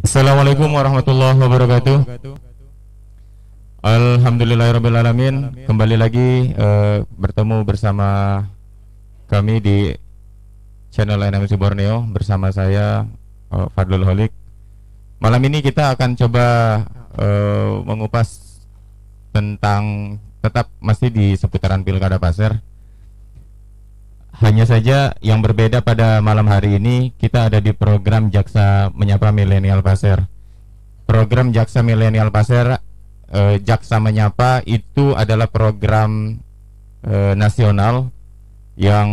Assalamualaikum warahmatullahi wabarakatuh. Alhamdulillahirrabbilalamin. Kembali lagi bertemu bersama kami di channel NMC Borneo bersama saya Fadlul Holik. Malam ini kita akan coba mengupas tentang, tetap masih di seputaran Pilkada Pasir. Hanya saja yang berbeda pada malam hari ini, kita ada di program Jaksa Menyapa Milenial Pasir. Program Jaksa Milenial Pasir, Jaksa Menyapa itu adalah program nasional yang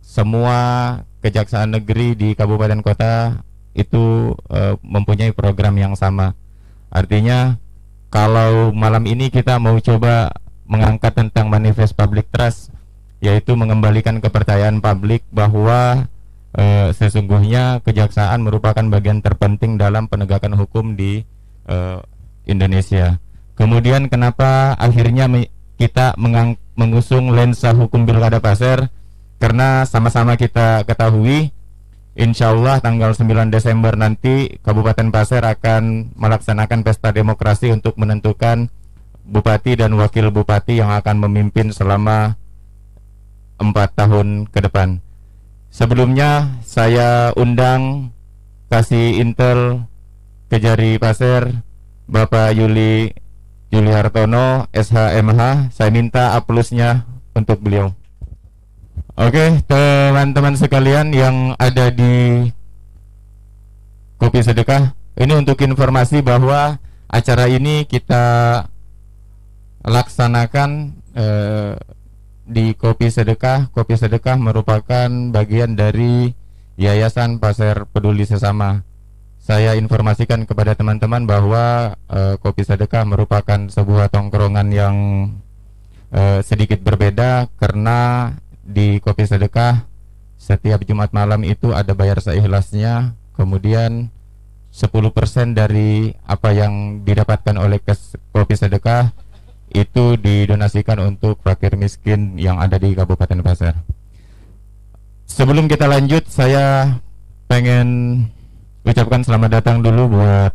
semua kejaksaan negeri di kabupaten kota itu mempunyai program yang sama. Artinya kalau malam ini kita mau coba mengangkat tentang manifest public trust, yaitu mengembalikan kepercayaan publik bahwa sesungguhnya kejaksaan merupakan bagian terpenting dalam penegakan hukum di Indonesia. Kemudian kenapa akhirnya kita mengusung lensa hukum Pilkada Pasir? Karena sama-sama kita ketahui, insya Allah tanggal 9 Desember nanti Kabupaten Pasir akan melaksanakan pesta demokrasi untuk menentukan bupati dan wakil bupati yang akan memimpin selama 4 tahun ke depan. Sebelumnya saya undang Kasih Intel Kejari Pasir, Bapak Yuli Hartono, SHMH. Saya minta aplusnya untuk beliau. Oke, teman-teman sekalian yang ada di Kopi Sedekah, ini untuk informasi bahwa acara ini kita laksanakan di Kopi Sedekah. Kopi Sedekah merupakan bagian dari Yayasan Pasir Peduli Sesama. Saya informasikan kepada teman-teman bahwa Kopi Sedekah merupakan sebuah tongkrongan yang sedikit berbeda, karena di Kopi Sedekah setiap Jumat malam itu ada bayar seikhlasnya, kemudian 10% dari apa yang didapatkan oleh Kopi Sedekah itu didonasikan untuk fakir miskin yang ada di Kabupaten Pasir. Sebelum kita lanjut, saya pengen ucapkan selamat datang dulu buat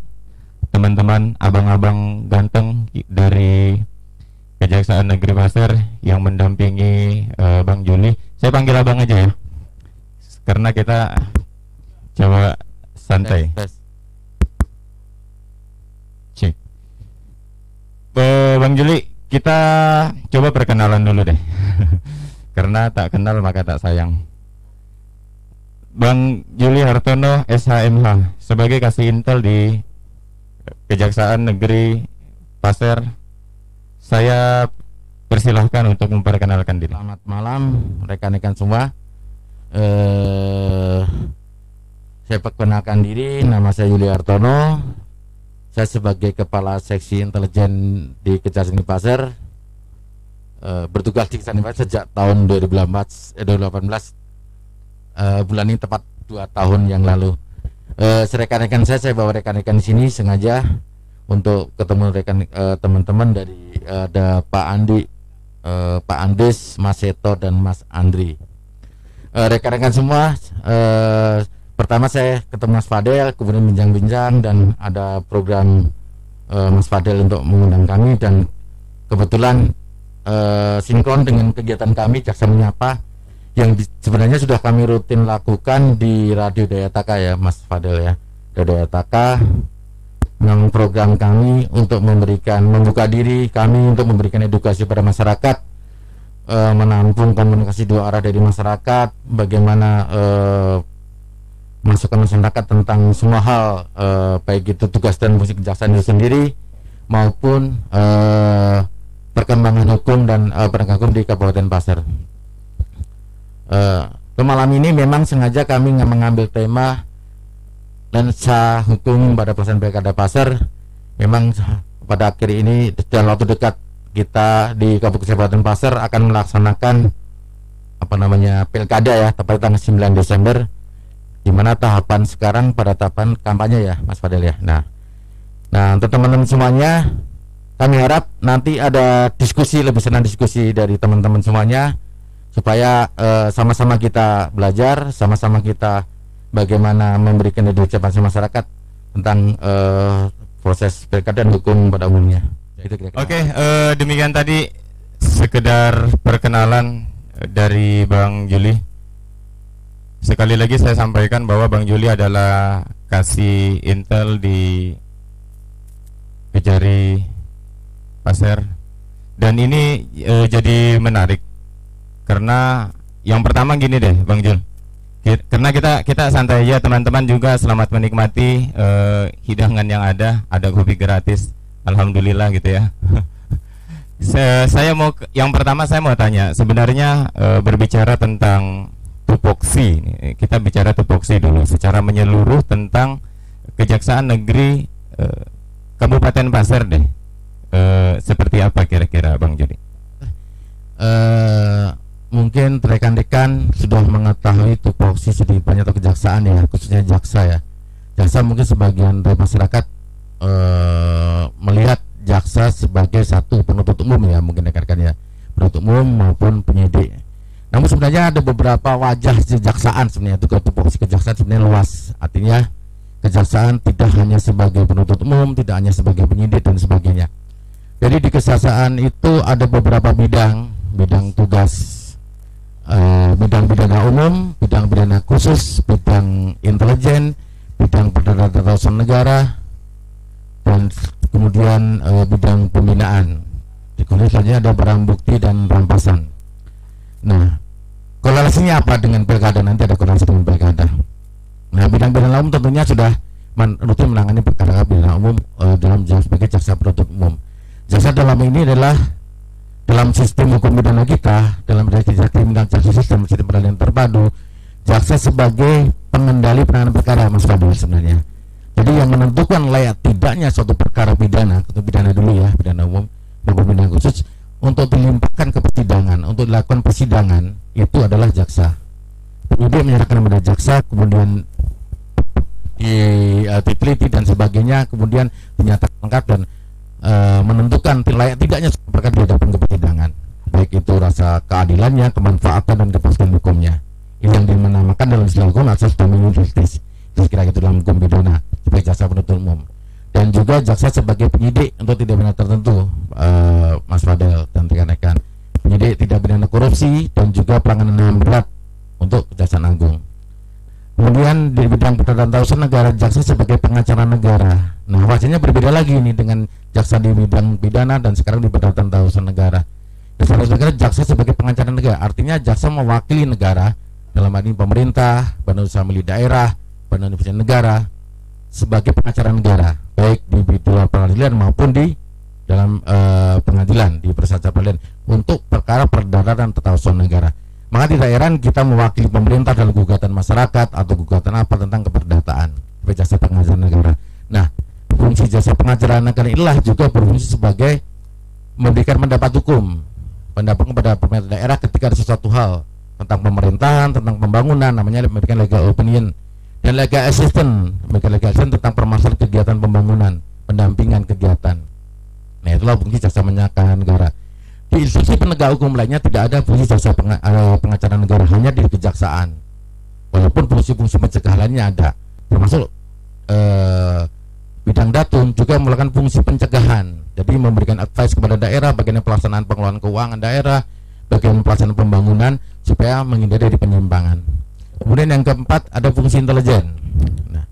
teman-teman abang-abang ganteng dari Kejaksaan Negeri Pasir yang mendampingi Bang Juli. Saya panggil abang aja ya, karena kita coba santai. Cik. Bang Juli, kita coba perkenalan dulu deh. Karena tak kenal maka tak sayang. Bang Yuli Hartono, SHMH, sebagai Kasih Intel di Kejaksaan Negeri Pasir, saya persilahkan untuk memperkenalkan diri. Selamat malam rekan-rekan semua. Saya perkenalkan diri, nama saya Yuli Hartono. Saya sebagai Kepala Seksi Intelijen di Kejaksaan Negeri Pasir, bertugas di Kejaksaan Negeri Pasir sejak tahun 2018, bulan ini tepat 2 tahun yang lalu. Rekan-rekan saya bawa rekan-rekan di sini sengaja untuk ketemu teman-teman dari ada Pak Andi, Pak Andes, Mas Seto dan Mas Andri. Rekan-rekan semua, pertama saya ketemu Mas Fadel, kemudian bincang-bincang, dan ada program Mas Fadel untuk mengundang kami, dan kebetulan sinkron dengan kegiatan kami Jaksa Menyapa yang sebenarnya sudah kami rutin lakukan di Radio Dayataka ya Mas Fadel ya. Radio Dayataka yang program kami untuk membuka diri kami untuk memberikan edukasi pada masyarakat, menampung komunikasi 2 arah dari masyarakat, bagaimana masukan masyarakat tentang semua hal, baik itu tugas dan fungsi kejaksaan itu sendiri maupun perkembangan hukum dan penegakan hukum di Kabupaten Pasir. Malam ini memang sengaja kami mengambil tema lensa hukum pada pelaksanaan Pilkada Pasir. Memang pada akhir ini dalam waktu dekat kita di Kabupaten Pasir akan melaksanakan Pilkada ya, tepat tanggal 9 Desember, di mana tahapan sekarang pada tahapan kampanye ya Mas Fadel ya. Nah untuk teman-teman semuanya, kami harap nanti ada diskusi, lebih senang diskusi dari teman-teman semuanya, supaya sama-sama kita belajar, sama-sama kita bagaimana memberikan edukasi masyarakat tentang proses pilkada dan hukum pada umumnya. Itu kira-kira. Oke, demikian tadi sekedar perkenalan dari Bang Juli. Sekali lagi saya sampaikan bahwa Bang Juli adalah kasih intel di Kejari Pasir, dan ini jadi menarik karena yang pertama gini deh Bang Jul, karena kita santai aja, teman-teman juga selamat menikmati hidangan yang ada kopi gratis, alhamdulillah gitu ya. Saya mau yang pertama saya mau tanya sebenarnya, berbicara tentang tupoksi, kita bicara tupoksi dulu secara menyeluruh tentang Kejaksaan Negeri Kabupaten Pasir deh. Seperti apa kira-kira Bang Juli? Mungkin rekan-rekan sudah mengetahui tupoksi sedikit banyak atau kejaksaan ya, khususnya jaksa ya. Jaksa mungkin sebagian dari masyarakat melihat jaksa sebagai satu penuntut umum ya, mungkin rekan-rekan ya, penuntut umum maupun penyidik. Namun sebenarnya ada beberapa wajah kejaksaan sebenarnya. Tupoksi kejaksaan sebenarnya luas, artinya kejaksaan tidak hanya sebagai penuntut umum, tidak hanya sebagai penyidik dan sebagainya. Jadi di kejaksaan itu ada beberapa bidang tugas, bidang pidana umum, bidang pidana khusus, bidang intelijen, bidang pertahanan negara, dan kemudian bidang pembinaan. Di selanjutnya ada barang bukti dan rampasan. Nah, korelasinya apa dengan pilkada? Nanti ada korelasi dengan pilkada. Nah, bidang pidana umum tentunya sudah rutin menangani perkara pidana umum dalam sebagai jaksa penuntut umum. Jaksa dalam ini adalah dalam sistem hukum pidana kita, dalam sistem peradilan terpadu, jaksa sebagai pengendali penanganan perkara, Mas Fadil sebenarnya. Jadi yang menentukan layak tidaknya suatu perkara pidana, atau pidana dulu ya, pidana umum maupun pidana khusus, untuk dilimpahkan ke persidangan, untuk dilakukan persidangan, itu adalah jaksa. Kemudian menyerahkan kepada jaksa, kemudian diteliti dan sebagainya, kemudian dinyatakan lengkap dan menentukan layak tidaknya perkara dihadapkan ke persidangan, baik itu rasa keadilannya, kemanfaatan dan kepastian hukumnya. Ini yang dinamakan dalam istilah hukum asas dominus justice. Itu kira-kira dalam hukum pidana sebagai jaksa penuntut umum. Dan juga jaksa sebagai penyidik untuk tindak pidana tertentu, Mas Fadel dan rekan-rekan. Penyidik tindak pidana korupsi dan juga pelanggaran HAM berat untuk Kejaksaan Agung. Kemudian di bidang pertahanan negara, jaksa sebagai pengacara negara. Nah, wajahnya berbeda lagi ini dengan jaksa di bidang pidana dan sekarang di pertahanan negara. Negara, jaksa sebagai pengacara negara, artinya jaksa mewakili negara dalam hal ini pemerintah, badan usaha milik daerah, badan usaha negara sebagai pengacara negara, baik di bidang peradilan maupun di dalam pengadilan, di persahabatan peradilan untuk perkara perdagangan tata usaha negara. Maka tidak heran kita mewakili pemerintah dalam gugatan masyarakat atau gugatan apa tentang keperdataan sebagai jasa pengacara negara. Nah, fungsi jasa pengacara negara inilah juga berfungsi sebagai memberikan pendapat hukum, pendapat kepada pemerintah daerah ketika ada sesuatu hal tentang pemerintahan, tentang pembangunan, namanya memberikan legal opinion, dan legal assistance, memberikan legal assistance tentang permasalahan kegiatan pembangunan, pendampingan kegiatan. Nah, itulah fungsi jasa pengacara negara. Di institusi penegak hukum lainnya tidak ada fungsi jasa pengacara negara, hanya di kejaksaan. Walaupun fungsi-fungsi pencegahan lainnya ada, termasuk bidang datum juga melakukan fungsi pencegahan. Jadi memberikan advice kepada daerah bagaimana pelaksanaan pengelolaan keuangan daerah, bagaimana pelaksanaan pembangunan supaya menghindari dari penyimpangan. Kemudian yang keempat ada fungsi intelijen. Nah,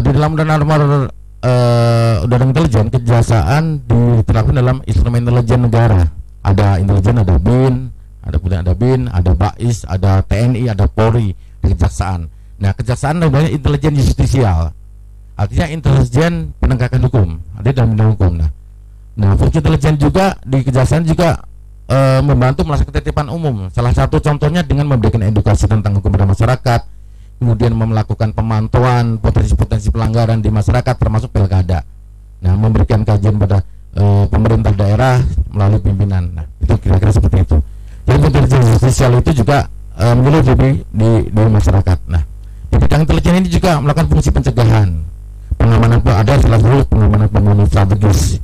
di dalam undang-undang intelijen, kejaksaan diterapkan dalam instrumen intelijen negara. Ada intelijen, ada BIN, ada BAIS, ada TNI, ada Polri di kejaksaan. Nah, kejaksaan namanya intelijen justisial, artinya intelijen penegakan hukum, ada dalam bidang hukum. Nah, fungsi intelijen juga di kejaksaan juga membantu melaksanakan ketertiban umum. Salah satu contohnya dengan memberikan edukasi tentang hukum pada masyarakat, kemudian melakukan pemantauan potensi-potensi pelanggaran di masyarakat termasuk pilkada. Nah, memberikan kajian pada pemerintah daerah melalui pimpinan. Nah, itu kira-kira seperti itu. Jadi intelijen sosial itu juga menyeluruh di masyarakat. Nah, di bidang intelijen ini juga melakukan fungsi pencegahan, pengamanan, ada salah satu pengamanan pembangunan strategis.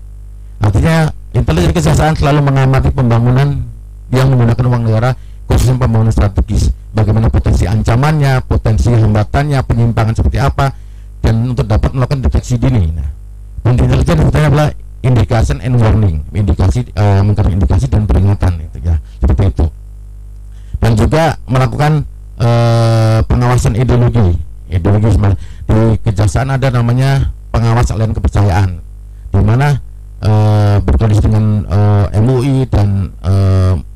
Artinya intelijen kejaksaan selalu mengamati pembangunan yang menggunakan uang negara, khususnya pembangunan strategis. Bagaimana potensi ancamannya, potensi hambatannya, penyimpangan seperti apa, dan dan untuk dapat melakukan deteksi dini. Nah, intelijen sebetulnya adalah indication and warning, indikasi, mengkaji indikasi dan peringatan, gitu ya, seperti itu. Dan juga melakukan pengawasan ideologi di kejaksaan ada namanya pengawas aliran kepercayaan, di mana berkoordinasi dengan MUI dan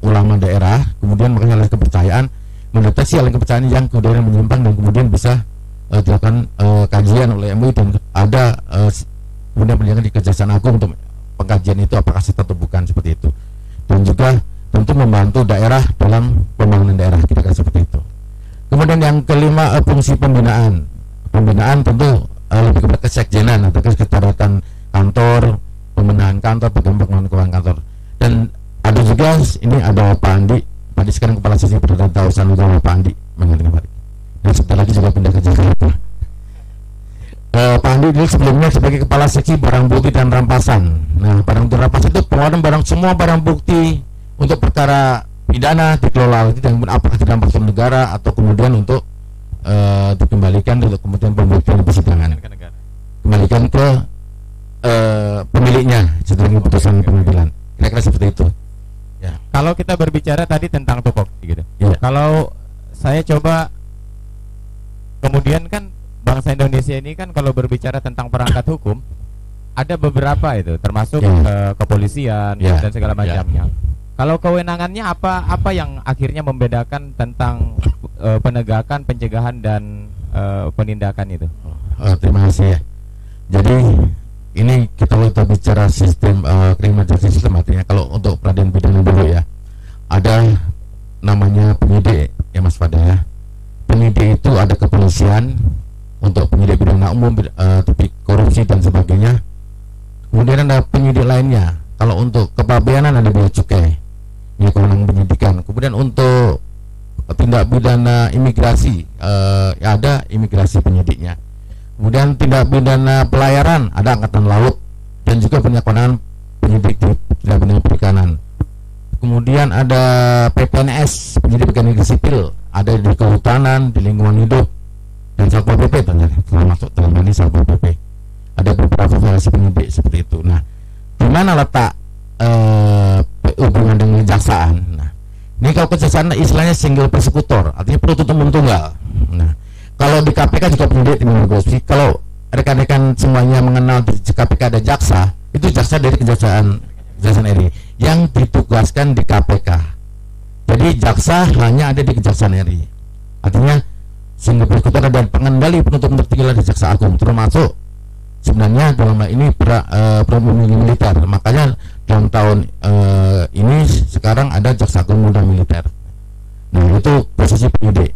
ulama daerah, kemudian melakukan aliran kepercayaan, mendeteksi aliran kepercayaan yang kemudian menyimpang dan kemudian bisa dilakukan kajian oleh MUI dan ada kemudian pendidikan di Kejaksaan Agung untuk pengkajian itu apakah sah atau bukan, seperti itu. Dan juga tentu membantu daerah dalam pembangunan daerah, kira-kira seperti itu. Kemudian yang kelima, fungsi pembinaan tentu lebih kepada kesekjenan atau kesekretariatan kantor, pembenahan kantor, pengembangan keuangan kantor. Dan ada juga ini ada Pak Andi sekarang kepala seksi perdata usaha negara, Pak Andi menggantikan Pak. Dan sebentar lagi juga pindah ke Jakarta. Pak Andi dulu sebelumnya sebagai kepala seksi barang bukti dan rampasan. Nah, barang bukti rampasan itu pengeluaran semua barang bukti untuk perkara pidana dikelola dan apakah dirampas oleh negara atau kemudian untuk dikembalikan untuk kemudian pembuktian persidangan, kembalikan ke pemiliknya setelah putusan pengadilan, kira-kira seperti itu. Ya. Kalau kita berbicara tadi tentang topoksi gitu, ya. Kalau saya coba kemudian kan bangsa Indonesia ini kan kalau berbicara tentang perangkat hukum ada beberapa itu termasuk kepolisian dan segala macamnya. Kalau kewenangannya apa yang akhirnya membedakan tentang penegakan, pencegahan dan penindakan itu? Terima kasih ya. Jadi ini kita bicara sistem criminal justice system, artinya kalau untuk peradilan pidana dulu ya, ada namanya penyidik ya Mas Fada ya. Penyidik itu ada kepolisian untuk penyidik pidana umum, tapi korupsi dan sebagainya. Kemudian ada penyidik lainnya. Kalau untuk kepabeanan ada bea cukai, ya kewenangan penyidikan. Kemudian untuk tindak pidana imigrasi ya ada imigrasi penyidiknya. Kemudian tindak pidana pelayaran ada angkatan laut dan juga punya kewenangan penyidik di tindak pidana perikanan. Kemudian ada PPNS, penyidik negeri sipil, ada di kehutanan, di lingkungan hidup, dan Satpol PP termasuk dalam ini Satpol PP. Ada beberapa variasi penyidik seperti itu. Nah, di mana letak hubungan dengan kejaksaan? Nah, ini kalau kejaksaan istilahnya single persekutor, artinya penuntut umum tunggal. Nah, kalau di KPK juga penyidik tim negosiasi. Kalau rekan-rekan semuanya mengenal di KPK ada jaksa, itu jaksa dari kejaksaan RI yang ditugaskan di KPK. Jadi jaksa hanya ada di Kejaksaan RI. Artinya single persekutor dan pengendali penuntut umum tertinggi di Jaksa Agung, termasuk sebenarnya dalam hal ini pemilih militer. Makanya dalam tahun ini sekarang ada Jaksa Agung Muda Militer. Nah, itu posisi penyidik.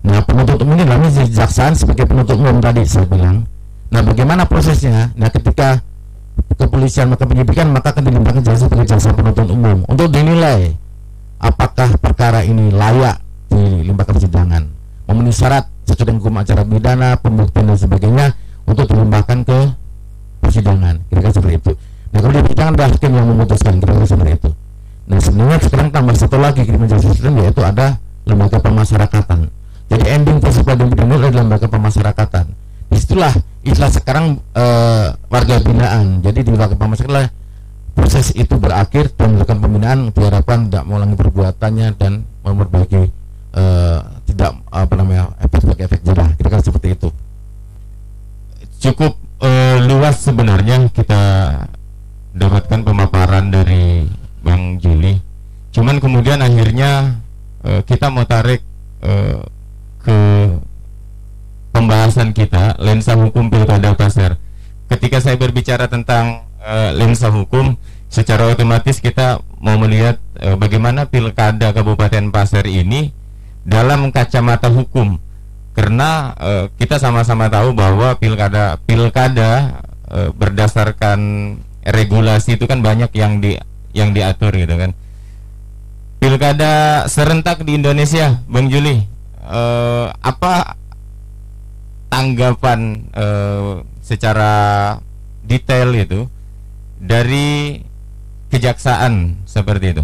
Nah, penuntut umum ini dalam kejaksaan sebagai penuntut umum tadi saya bilang. Nah, bagaimana prosesnya? Nah, ketika kepolisian maka penyidikan, maka akan dilimpahkan jaksa sebagai jaksa penuntut umum untuk dinilai apakah perkara ini layak dilimpahkan persidangan, memenuhi syarat sesuai dengan hukum acara pidana, pembuktian dan sebagainya untuk dilimpahkan ke persidangan, kira-kira seperti itu. Nah, kalau di persidangan ada hakim yang memutuskan, kira-kira seperti itu. Nah, sebenarnya sekarang tambah satu lagi criminal justice system, yaitu ada lembaga pemasyarakatan. Jadi ending proses peradilan pidana adalah lembaga pemasyarakatan. Disitulah istilah sekarang warga binaan. Jadi di lembaga pemasyarakatan proses itu berakhir dan melakukan pembinaan, diharapkan tidak mengulangi perbuatannya dan memperbaiki tidak efek jerah, kira-kira seperti itu. Cukup luas sebenarnya kita dapatkan pemaparan dari Bang Juli. Cuman kemudian akhirnya kita mau tarik ke pembahasan kita lensa hukum Pilkada Pasir. Ketika saya berbicara tentang lensa hukum, secara otomatis kita mau melihat bagaimana Pilkada Kabupaten Pasir ini dalam kacamata hukum. Karena kita sama-sama tahu bahwa pilkada berdasarkan regulasi itu kan banyak yang diatur gitu kan. Pilkada serentak di Indonesia, Bang Juli, apa tanggapan secara detail itu dari kejaksaan seperti itu?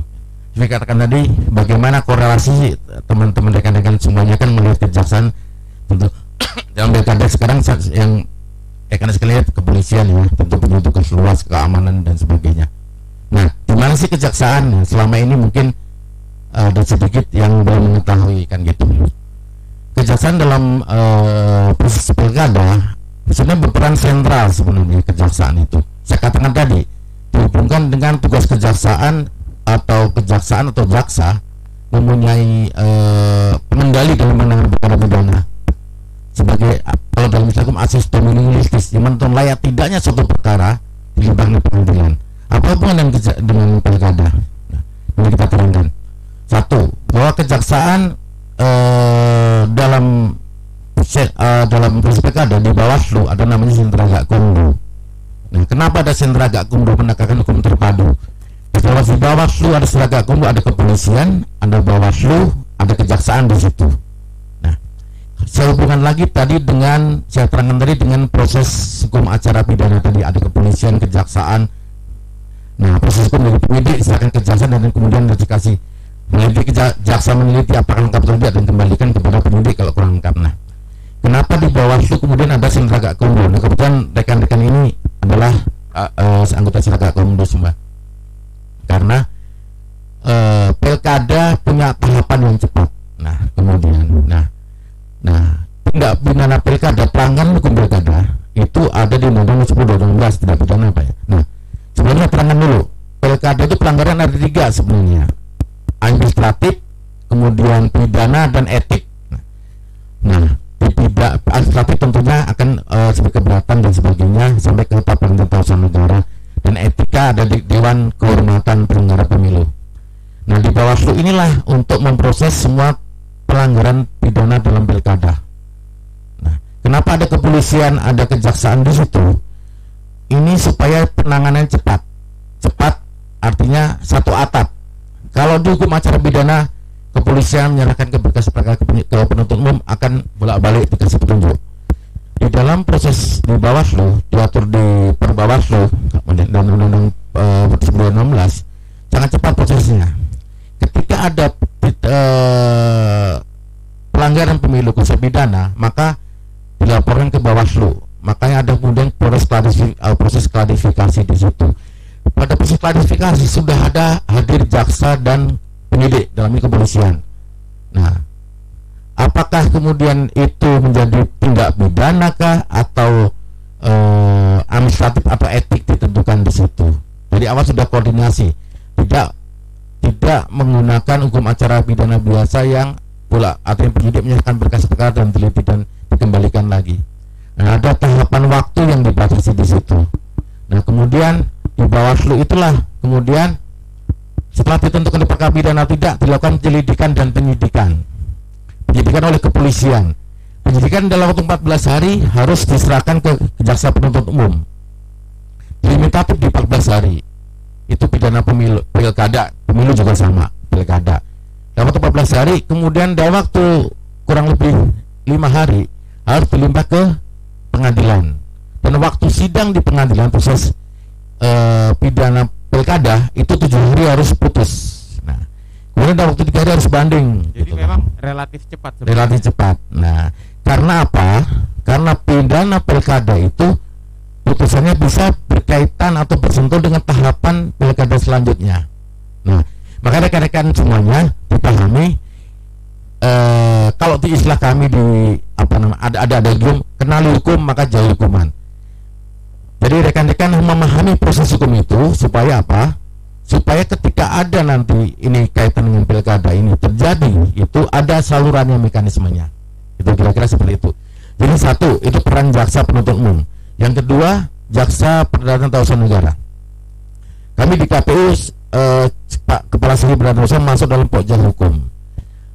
Saya katakan tadi bagaimana korelasi teman-teman rekan-rekan semuanya kan melihat kejaksaan tentu dalam pilkada sekarang yang rekan sekalian kepolisian ya, tentu punya tugas luas, keamanan dan sebagainya. Nah, di mana sih kejaksaan? Nah, selama ini mungkin ada sedikit yang belum mengetahui kan gitu. Kejaksaan dalam proses pilkada sebenarnya berperan sentral sebenarnya kejaksaan itu. Saya katakan tadi dihubungkan dengan tugas kejaksaan atau jaksa mempunyai pengendali dalam menangani perkara pidana sebagai kalau dalam Islam hukum asis dominus justice yang menentukan layak tidaknya suatu perkara dilimpahkan ke pengadilan. Apa hubungan dengan pilkada? Nah, ini kita terangkan. Satu, bahwa kejaksaan dalam proses pilkada di Bawaslu ada namanya sentra gakumdu. Nah, kenapa ada sentra gakumdu penegakan hukum terpadu? Di Bawaslu ada sentra gakumdu, ada kepolisian, ada Bawaslu, ada kejaksaan di situ. Nah, saya hubungan lagi tadi dengan saya terangkan tadi dengan proses hukum acara pidana tadi, ada kepolisian, kejaksaan. Nah, proses hukum dari penyidik silakan kejaksaan dan kemudian dikasih meneliti, jaksa meneliti apakah lengkap atau tidak dan kembalikan kepada penyidik kalau kurang lengkap. Nah, kenapa di Bawaslu kemudian ada sentra gakumdu? Nah, kebetulan rekan-rekan ini adalah anggota sentra gakumdu semua. Karena pilkada punya tahapan yang cepat. Nah, kemudian tindak pidana pilkada, pelanggaran hukum pilkada itu ada di Undang-Undang 10/2012 tidak pidana apa ya. Nah, sebenarnya terangkan dulu. Pilkada itu pelanggaran ada 3 sebenarnya. Administratif, kemudian pidana dan etik. Nah, tidak administratif tentunya akan sebagai keberatan dan sebagainya sampai ke tahap penuntutan negara, dan etika ada di Dewan Kehormatan Penyelenggara Pemilu. Nah, di Bawaslu inilah untuk memproses semua pelanggaran pidana dalam pilkada. Nah, kenapa ada kepolisian, ada kejaksaan di situ? Ini supaya penanganan cepat. Cepat artinya satu atap. Kalau di hukum acara pidana, kepolisian menyerahkan ke berkas perkara ke penuntut umum akan bolak-balik dikasih petunjuk. Di dalam proses di Bawaslu diatur di Perbawaslu dan Undang-Undang 2016 sangat cepat prosesnya. Ketika ada pelanggaran pemilu khusus pidana, maka dilaporkan ke Bawaslu. Makanya ada kemudian proses klarifikasi di situ. Pada proses klarifikasi sudah ada hadir jaksa dan penyidik dalam ini kepolisian. Nah, apakah kemudian itu menjadi tindak pidana kah atau administratif atau etik ditentukan di situ. Jadi awal sudah koordinasi, tidak menggunakan hukum acara pidana biasa yang pula artinya penyidik menyerahkan berkas perkara dan teliti dan dikembalikan lagi. Nah, ada tahapan waktu yang dibatasi di situ. Nah, kemudian di Bawaslu itulah kemudian setelah ditentukan di perkara pidana tidak dilakukan penyelidikan dan penyidikan oleh kepolisian. Penyidikan dalam waktu 14 hari harus diserahkan ke jaksa penuntut umum. Limitatif di 14 hari. Itu pidana pemilu, pilkada, pemilu juga sama, pilkada. Dalam waktu 14 hari, kemudian dalam waktu kurang lebih 5 hari harus dilimpah ke pengadilan. Dan waktu sidang di pengadilan proses pidana pilkada itu 7 hari harus putus. Nah, kemudian dalam waktu 3 hari harus banding. Jadi gitu memang kan. relatif cepat sebenarnya. Relatif cepat. Nah, karena apa? Karena pidana pilkada itu putusannya bisa berkaitan atau bersentuh dengan tahapan pilkada selanjutnya. Nah, maka rekan-rekan semuanya dipahami. Kalau di istilah kami di ada hukum, kenali hukum maka jauhi hukuman. Jadi rekan-rekan memahami proses hukum itu supaya apa? Supaya ketika ada nanti ini kaitan dengan pilkada ini terjadi, itu ada salurannya, mekanismenya. Itu kira-kira seperti itu. Jadi satu, itu peran jaksa penuntut umum. Yang kedua, jaksa perdata usaha negara. Kami di KPU Pak Kepala Staf Perdata Usaha masuk dalam pokja hukum.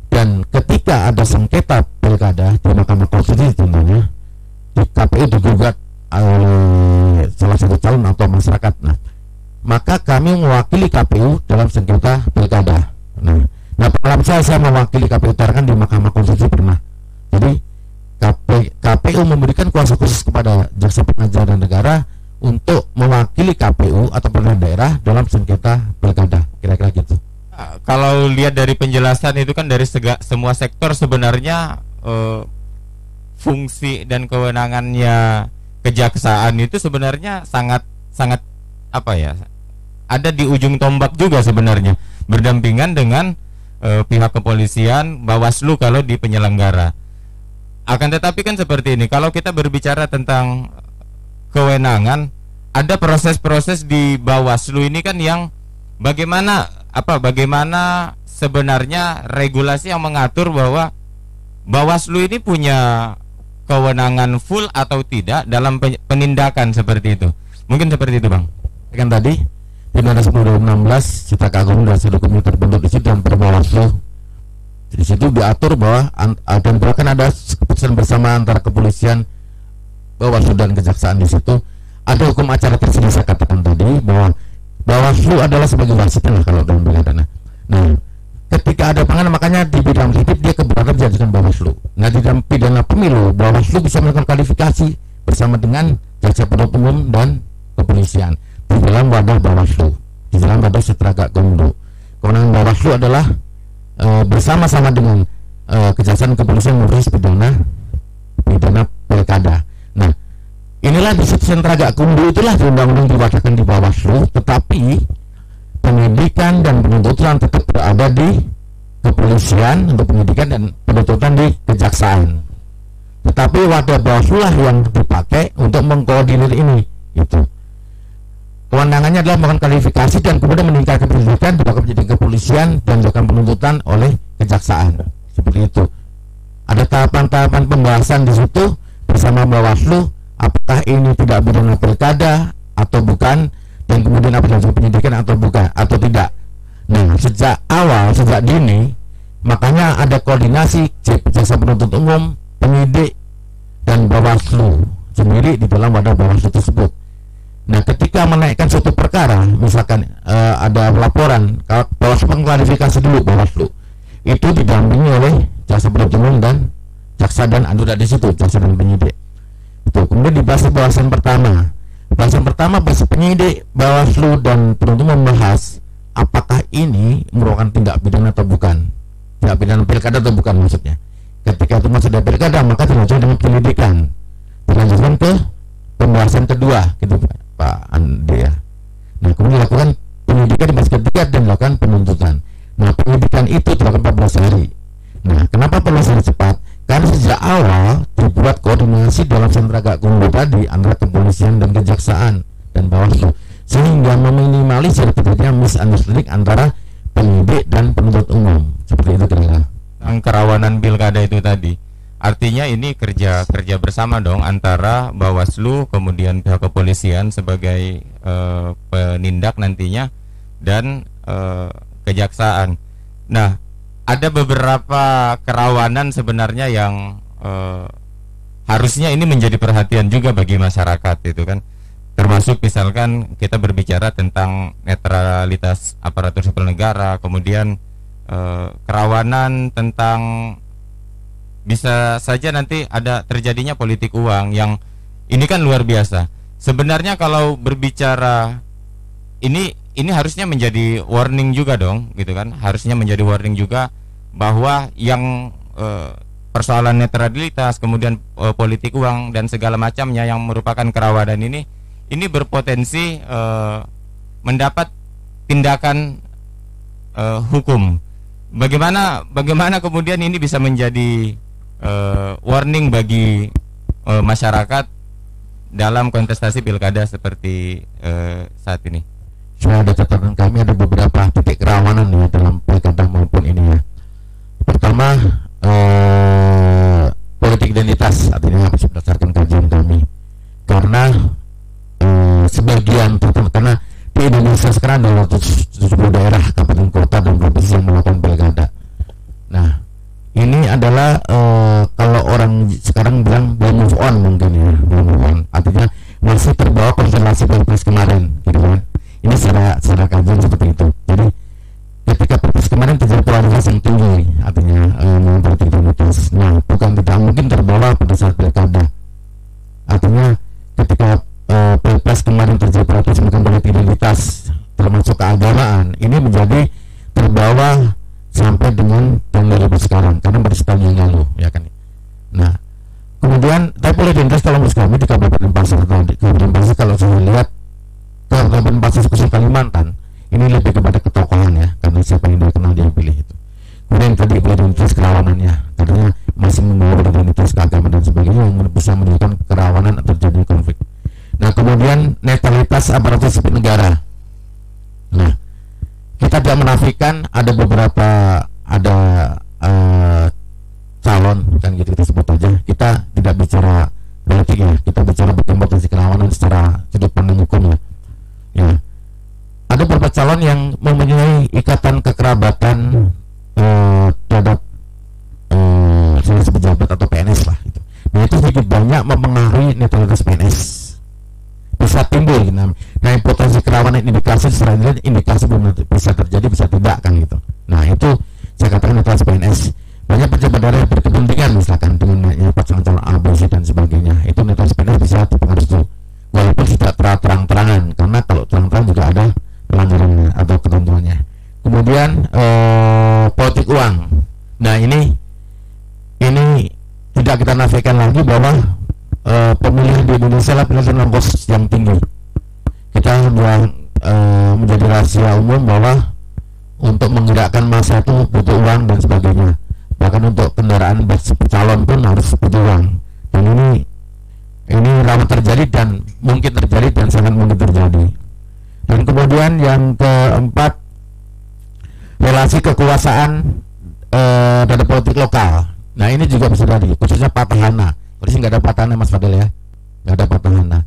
Dan ketika ada sengketa pilkada di Mahkamah Konstitusi tentunya, di KPU digugat oleh salah satu calon atau masyarakat. Nah, maka kami mewakili KPU dalam sengketa pilkada. Nah pengalaman saya mewakili KPU kan di Mahkamah Konstitusi pernah. Jadi KPU memberikan kuasa khusus kepada jaksa pengacara negara untuk mewakili KPU atau pemerintah daerah dalam sengketa pilkada. Kira-kira gitu. Kalau lihat dari penjelasan itu kan dari semua sektor sebenarnya fungsi dan kewenangannya kejaksaan itu sebenarnya sangat sangat apa ya, ada di ujung tombak juga sebenarnya, berdampingan dengan pihak kepolisian, Bawaslu kalau di penyelenggara. Akan tetapi kan seperti ini, kalau kita berbicara tentang kewenangan, ada proses-proses di Bawaslu ini kan yang bagaimana sebenarnya regulasi yang mengatur bahwa Bawaslu ini punya kewenangan full atau tidak dalam penindakan seperti itu. Mungkin seperti itu, Bang. Kan tadi di Undang-Undang 10 2016 Cipta Agung dan hukum yang terbentuk di situ dan Bawaslu. Di situ diatur bahwa dan bahkan ada keputusan bersama antara kepolisian, Bawaslu dan kejaksaan. Di situ ada hukum acara tersebut. Saya katakan tadi bahwa Bawaslu adalah sebagai wasitnya kalau dalam pidana. Nah, ketika ada pelanggaran, makanya di bidang titip dia keberatan dijadikan Bawaslu. Nah, di dalam pidana pemilu Bawaslu bisa melakukan kualifikasi bersama dengan jaksa penuntut umum dan kepolisian di dalam wadah Bawaslu, di dalam wadah Setraga Kumdu. Kewenangan Bawaslu adalah bersama-sama dengan kejaksaan kepolisian mengurus pidana pilkada. Nah, inilah di Setraga Kumdu itulah di undang-undang diwadakan di Bawaslu, tetapi penyidikan dan penuntutan tetap berada di kepolisian untuk penyidikan dan penuntutan di kejaksaan. Tetapi wadah Bawaslu lah yang dipakai untuk mengkoordinir ini. Itu kewenangannya adalah melakukan kualifikasi dan kemudian meningkatkan penyidikan, dilakukan penyidikan kepolisian dan dilakukan penuntutan oleh kejaksaan. Seperti itu. Ada tahapan-tahapan pembahasan di situ bersama Bawaslu, apakah ini tidak pidana pilkada atau bukan, dan kemudian apa yang penyidikan atau bukan atau tidak. Nah, sejak awal, sejak dini, makanya ada koordinasi jaksa penuntut umum, penyidik dan Bawaslu sendiri di dalam wadah Bawaslu tersebut. Nah, ketika menaikkan suatu perkara, misalkan ada laporan, kalau Bawaslu mengklarifikasi dulu Bawaslu, itu didampingi oleh jaksa penuntut umum dan jaksa dan anggota di situ, jaksa dan penyidik. Itu kemudian dibahas bahasan pertama. Bahasan pertama bahasa penyidik, Bawaslu dan penuntut umum membahas apakah ini merupakan tindak pidana atau bukan, tindak pidana pilkada atau bukan maksudnya. Ketika itu masuk dari pilkada, maka dilanjutkan dengan penyidikan, dilanjutkan ke pembahasan kedua, gitu Pak Andi ya. Nah, kemudian dilakukan penyidikan di fase ketiga dan dilakukan penuntutan. Nah, penyidikan itu dilakukan 14 hari. Nah, kenapa 14 hari cepat? Karena sejak awal dibuat koordinasi dalam Setraga Kumdu tadi antara kepolisian dan kejaksaan dan Bawaslu, sehingga meminimalisir terjadinya misunderstanding antara penyidik dan penuntut umum. Seperti itu kira-kira. Kerawanan pilkada itu tadi, artinya ini kerja bersama dong antara Bawaslu kemudian pihak kepolisian sebagai penindak nantinya dan kejaksaan. Nah, ada beberapa kerawanan sebenarnya yang harusnya ini menjadi perhatian juga bagi masyarakat itu kan, termasuk misalkan kita berbicara tentang netralitas aparatur sipil negara, kemudian kerawanan tentang bisa saja nanti ada terjadinya politik uang yang ini kan luar biasa. Sebenarnya kalau berbicara ini harusnya menjadi warning juga dong, gitu kan? Harusnya menjadi warning juga bahwa yang persoalan netralitas, kemudian politik uang dan segala macamnya yang merupakan kerawanan ini berpotensi mendapat tindakan hukum. Bagaimana kemudian ini bisa menjadi warning bagi masyarakat dalam kontestasi pilkada seperti saat ini? Saya ada catatan kami, ada beberapa titik kerawanan ya dalam pilkada maupun ini ya. Pertama, politik identitas, artinya berdasarkan kajian kami, karena sebagian karena di Indonesia sekarang ada 70 daerah, kabupaten kota dan provinsi yang melakukan pilkada. Nah, ini adalah kalau orang sekarang bilang belum move on mungkin ya, belum move on, artinya masih terbawa konstelasi pilpres kemarin, gitu kan. Ini secara kajian seperti itu. Jadi ketika pilpres kemarin terjadi polarisasi yang tinggi, artinya politik identitas. Nah, bukan tidak mungkin terbawa pada saat pilkada. Artinya ketika pilpres kemarin terjadi polarisasi politik identitas termasuk keagamaan, ini menjadi terbawa sampai dengan tahun 2000 sekarang, karena baru setahun yang lalu, ya kan. Nah, kemudian tapi media identitas kalau menurut kami di Kabupaten Pasir atau di Kabupaten Pasir, kalau saya lihat Kabupaten Pasir khusus Kalimantan ini lebih kepada ketokohan ya, karena siapa yang dia kenal dia pilih itu. Kemudian tadi identitas kerawanannya, karena masih membawa identitas keagamaan dan sebagainya yang bisa menunjukkan kerawanan terjadi konflik. Nah, kemudian netralitas aparatur sipil negara. Nah, kita tidak menafikan ada beberapa calon kan gitu, kita sebut aja. Kita tidak bicara politik ya, kita bicara bagaimana potensi kerawanan secara sudut pandang hukum ya. Ya, ada beberapa calon yang mempunyai ikatan kekerabatan terhadap pejabat atau PNS lah gitu. Nah, itu sedikit banyak mempengaruhi netralitas PNS, bisa timbul gitu. Nah, potensi kerawanan indikasi secara indikasi belum bisa terjadi, bisa tidak kan gitu. Nah, itu saya katakan netralitas PNS. Banyak pejabat daerah yang berkepentingan misalkan dengan pasangan-calon A, B, C dan sebagainya, itu netralitas PNS bisa dipengaruhi walaupun tidak terang-terangan, karena kalau terang-terangan juga ada pelanggarannya atau ketentuannya. Kemudian politik uang. Nah, ini tidak kita nafikan lagi bahwa pemilihan di Indonesia lah pemilihan ongkos yang tinggi. Kita sudah menjadi rahasia umum bahwa untuk menggerakkan massa itu butuh uang dan sebagainya. Bahkan untuk kendaraan calon pun harus butuh uang. Dan ini rawan terjadi dan mungkin terjadi dan sangat mungkin terjadi. Dan kemudian yang keempat, relasi kekuasaan dari politik lokal. Nah, ini juga bisa terjadi, khususnya petahana. Khususnya nggak ada petahana Mas Fadil ya, nggak ada petahana.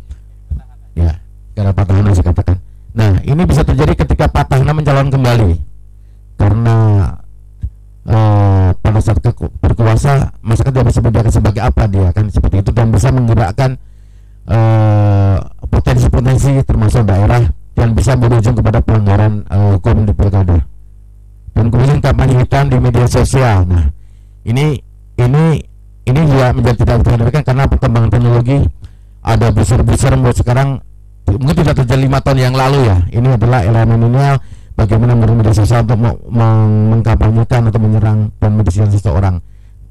Ya, nggak ada petahana saya katakan. Nah, ini bisa terjadi ketika petahana mencalon kembali, karena pada saat berkuasa masyarakat tidak bisa membedakan sebagai apa dia kan seperti itu, dan bisa menggerakkan potensi-potensi termasuk daerah dan bisa berujung kepada pelanggaran hukum di pilkada. Dan kemudian kampanye hitam di media sosial. Nah, ini juga menjadi tidak terhindarkan karena perkembangan teknologi. Ada besar membuat sekarang mungkin tidak terjadi 5 tahun yang lalu ya. Ini adalah era milenial, bagaimana media sosial untuk mengkampanyekan atau menyerang dan mendesak seseorang.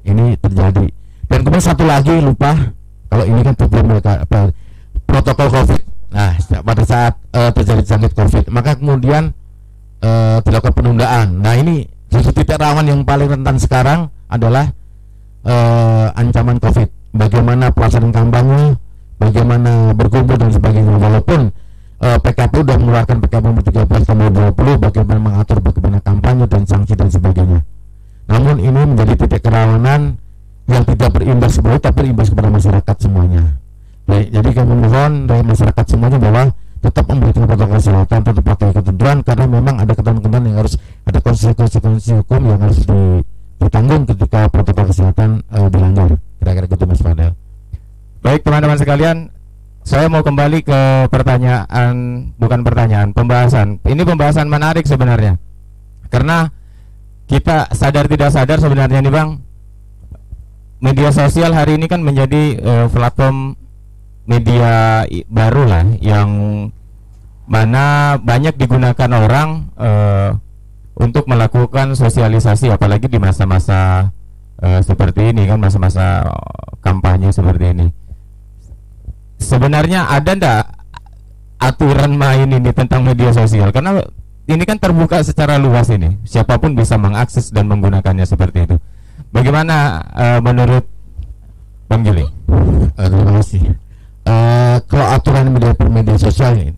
Ini terjadi. Dan kemudian satu lagi lupa, kalau ini kan protokol COVID. Nah, pada saat terjadi jangkit COVID, maka kemudian dilakukan penundaan. Nah, ini justru titik rawan yang paling rentan sekarang adalah ancaman COVID. Bagaimana pelaksanaan kampanye, bagaimana berkumpul dan sebagainya. Walaupun PKPU sudah mengeluarkan PKPU nomor 13 tahun 2020, bagaimana mengatur bagaimana kampanye dan sanksi dan sebagainya. Namun ini menjadi titik kerawanan yang tidak berimbas kepada, tapi berimbas kepada masyarakat semuanya. Baik, jadi kami mohon dari masyarakat semuanya bahwa tetap memberikan protokol kesehatan, tetap pakai ketentuan, karena memang ada ketentuan yang harus ada konsekuensi hukum yang harus ditanggung ketika protokol kesehatan dilanggar. Kira-kira gitu Mas Fadel. Baik teman-teman sekalian, saya mau kembali ke pembahasan. Ini pembahasan menarik sebenarnya, karena kita sadar tidak sadar sebenarnya nih Bang, media sosial hari ini kan menjadi platform media baru lah, yang mana banyak digunakan orang untuk melakukan sosialisasi, apalagi di masa-masa seperti ini kan, masa-masa kampanye seperti ini. Sebenarnya ada ndak aturan main ini tentang media sosial? Karena ini kan terbuka secara luas, ini siapapun bisa mengakses dan menggunakannya seperti itu. Bagaimana menurut Bang Gili? Terima kasih. Kalau aturan media sosial ini,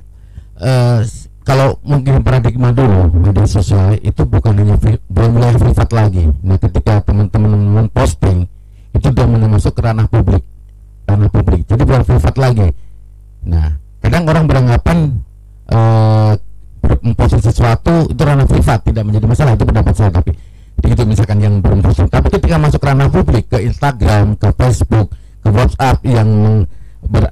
kalau mungkin paradigma dulu media sosial itu bukan hanya belum privat lagi. Nah, ketika teman-teman posting itu sudah masuk ke ranah publik, jadi bukan privat lagi. Nah, kadang orang beranggapan memposting sesuatu itu ranah privat, tidak menjadi masalah, itu pendapat saya. Tapi itu misalkan yang belum posting, tapi ketika masuk ke ranah publik, ke Instagram, ke Facebook, ke WhatsApp yang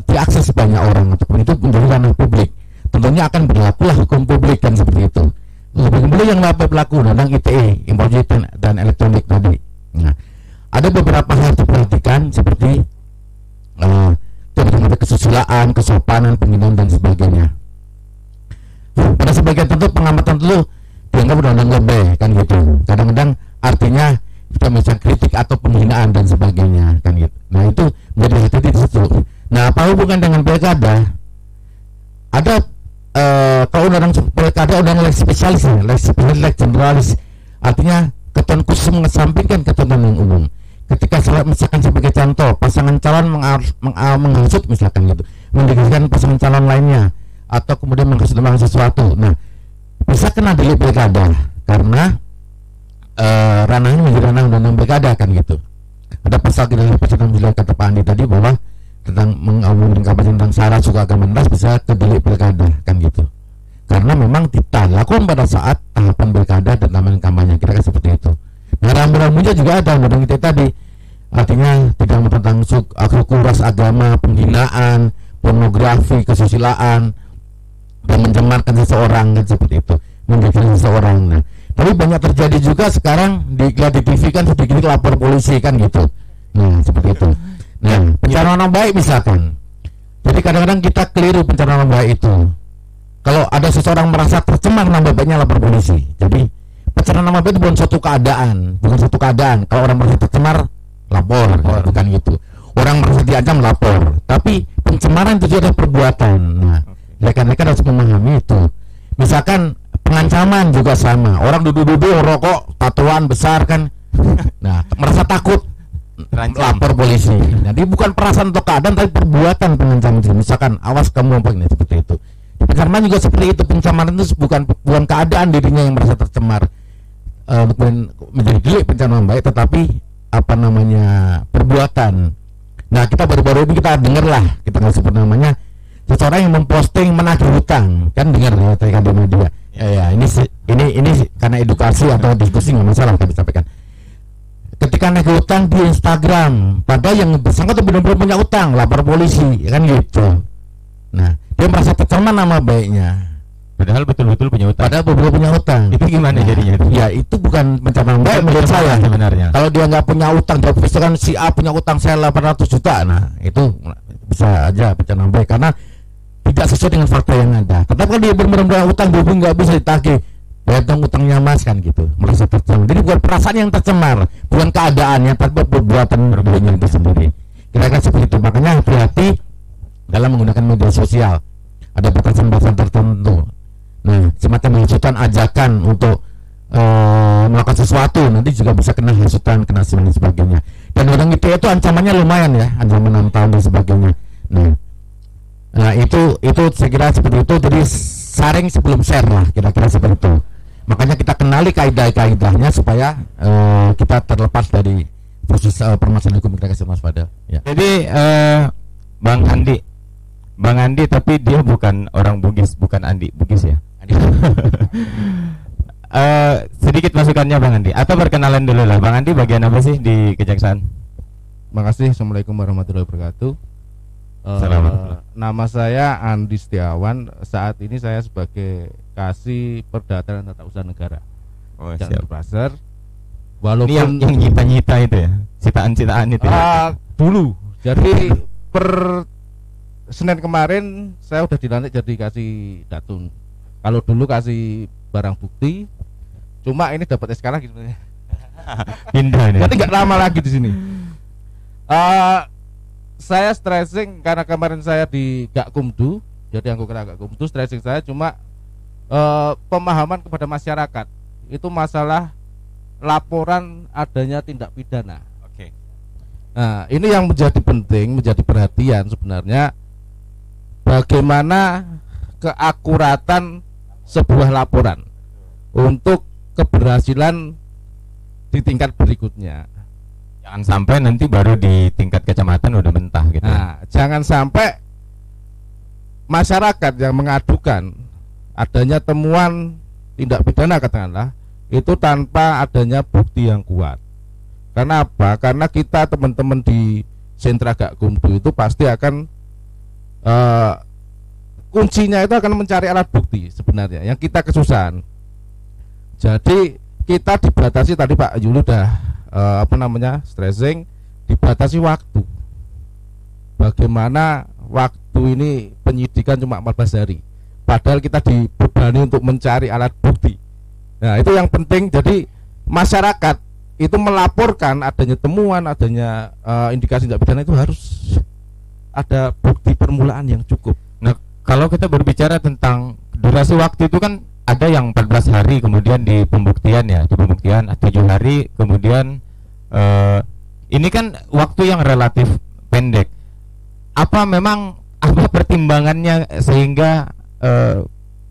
diakses banyak orang, ataupun itu menjadi ranah publik, tentunya akan berlakulah hukum publik kan seperti itu. Kemudian yang berlaku tentang ITE, informasi dan elektronik tadi. Nah, ada beberapa hal diperhatikan seperti kesusilaan, kesopanan, penghinaan dan sebagainya. Pada sebagian tentu pengamatan dulu dianggap undang-undang lebih kan gitu. Kadang-kadang artinya kita bisa kritik atau penghinaan dan sebagainya kan gitu. Nah, itu menjadi hati di situ. hubungan dengan pilkada, ada kalau undang-undang pilkada undang-undang leg spesialis, leg spesialis, leg generalis, artinya ketentuan khusus mengesampingkan ketentuan yang umum. Ketika misalkan sebagai contoh pasangan calon menghasut misalkan gitu, mendeklarasikan pasangan calon lainnya atau kemudian menghasut sesuatu, nah bisa kena delik pilkada karena ranahnya menjadi ranah undang-undang pilkada kan gitu. Ada pasal di dalam pasal 69 kata Pak Andi tadi bahwa tentang mengawali kampanye tentang sara suka agama ras bisa ke delik pilkada kan gitu. Karena memang dilakukan pada saat tahapan pilkada dan tahapan kampanye, kira-kira seperti itu. Nah, rambu-rambunya juga ada undang itu tadi, artinya tidak tentang suku, ras, agama, penghinaan, pornografi, kesusilaan, dan mencemarkan seseorang kan seperti itu, menggigit seseorang. Nah, tapi banyak terjadi juga sekarang di TV kan sedikit lapor polisi kan gitu. Nah, seperti itu. Nah, pencemaran nama baik misalkan. Jadi kadang-kadang kita keliru pencemaran nama baik itu. Kalau ada seseorang merasa tercemar nama baiknya lapor polisi. Jadi pencemaran nama baik itu bukan suatu keadaan, Kalau orang merasa tercemar lapor. Bukan gitu. Orang merasa diancam lapor. Tapi pencemaran itu juga ada perbuatan. Nah, rekan-rekan harus memahami itu. Misalkan pengancaman juga sama. Orang duduk-duduk rokok, tatoan besar kan. Nah, merasa takut lapor polisi. Jadi bukan perasaan atau keadaan, tapi perbuatan pengancaman. Misalkan awas kamu apa ini seperti itu. Pencemaran juga seperti itu. Pencemaran itu bukan keadaan dirinya yang merasa tercemar, bukan menjadi delik pencemaran baik, tetapi apa namanya perbuatan. Nah, kita baru-baru ini kita dengar lah, kita nggak sebut namanya, seseorang yang memposting menagih hutang, kan dengar ya tadi di media. Ya, ini karena edukasi atau diskusi nggak masalah kami sampaikan. Ketika nagih hutang di Instagram, padahal yang bersangkutan benar-benar punya utang, lapor polisi, kan gitu. Nah, dia merasa tercemar nama baiknya. Padahal betul-betul punya utang. Padahal betul-betul punya utang. Itu gimana jadinya itu? Ya, itu bukan pencemaran baik menurut saya sebenarnya. Kalau dia nggak punya utang, dia misalkan si A punya utang saya 800 juta, nah itu bisa aja pencemaran baik karena tidak sesuai dengan fakta yang ada. Tetapi kalau dia benar-benar utang, dia pun nggak bisa ditagih. Bayar utangnya mas kan gitu, merasa tercemar. Jadi bukan perasaan yang tercemar, bukan keadaannya, tapi perbuatan dirinya itu sendiri. Kira-kira seperti itu. Makanya hati-hati dalam menggunakan media sosial. Ada batasan-batasan tertentu. Nah, semacam hasutan ajakan untuk melakukan sesuatu, nanti juga bisa kena hasutan, kena dan sebagainya. Dan undang ITE itu ancamannya lumayan ya, ancaman 6 tahun dan sebagainya. Nah, itu saya kira seperti itu. Jadi saring sebelum share lah, kira-kira seperti itu. Makanya kita kenali kaidah-kaidahnya supaya kita terlepas dari proses permasalahan hukum kita kasih waspada. Ya. Jadi Bang Andi tapi dia bukan orang Bugis, bukan Andi Bugis ya. Sedikit masukannya Bang Andi, atau perkenalan dulu lah. Bang Andi bagian apa sih di Kejaksaan? Makasih. Assalamualaikum warahmatullahi wabarakatuh. Nama saya Andi Setiawan. Saat ini saya sebagai Kasih Perdata dan Tata Usaha Negara. Oh, siap. Supervisor. Walaupun ini yang nyita-nyita itu ya, citaan-citaan itu. Dulu. Jadi per Senin kemarin saya udah dilantik jadi Kasih Datun. Kalau dulu kasih barang bukti, cuma ini dapat SK lagi sebenarnya. Pindah ini. Jadi nggak lama lagi di sini. Saya stressing karena kemarin saya di Gakumdu, jadi anggota Gakumdu. Stressing saya cuma pemahaman kepada masyarakat itu masalah laporan adanya tindak pidana. Oke. Nah, ini yang menjadi penting, menjadi perhatian sebenarnya, bagaimana keakuratan sebuah laporan untuk keberhasilan di tingkat berikutnya. Jangan sampai nanti baru di tingkat kecamatan udah mentah gitu. Nah, jangan sampai masyarakat yang mengadukan adanya temuan tindak pidana katakanlah itu tanpa adanya bukti yang kuat. Karena apa? Karena kita teman-teman di sentra Gakumdu itu pasti akan kuncinya itu akan mencari alat bukti sebenarnya yang kita kesusahan. Jadi kita dibatasi tadi Pak Yulu udah stressing, dibatasi waktu. Bagaimana waktu ini penyidikan cuma 14 hari, padahal kita dibebani untuk mencari alat bukti. Nah, itu yang penting. Jadi masyarakat itu melaporkan adanya temuan, adanya indikasi tindak pidana itu harus ada bukti permulaan yang cukup. Nah, kalau kita berbicara tentang durasi waktu itu kan ada yang 14 hari kemudian di pembuktian 7 hari kemudian ini kan waktu yang relatif pendek. Apa memang apa pertimbangannya sehingga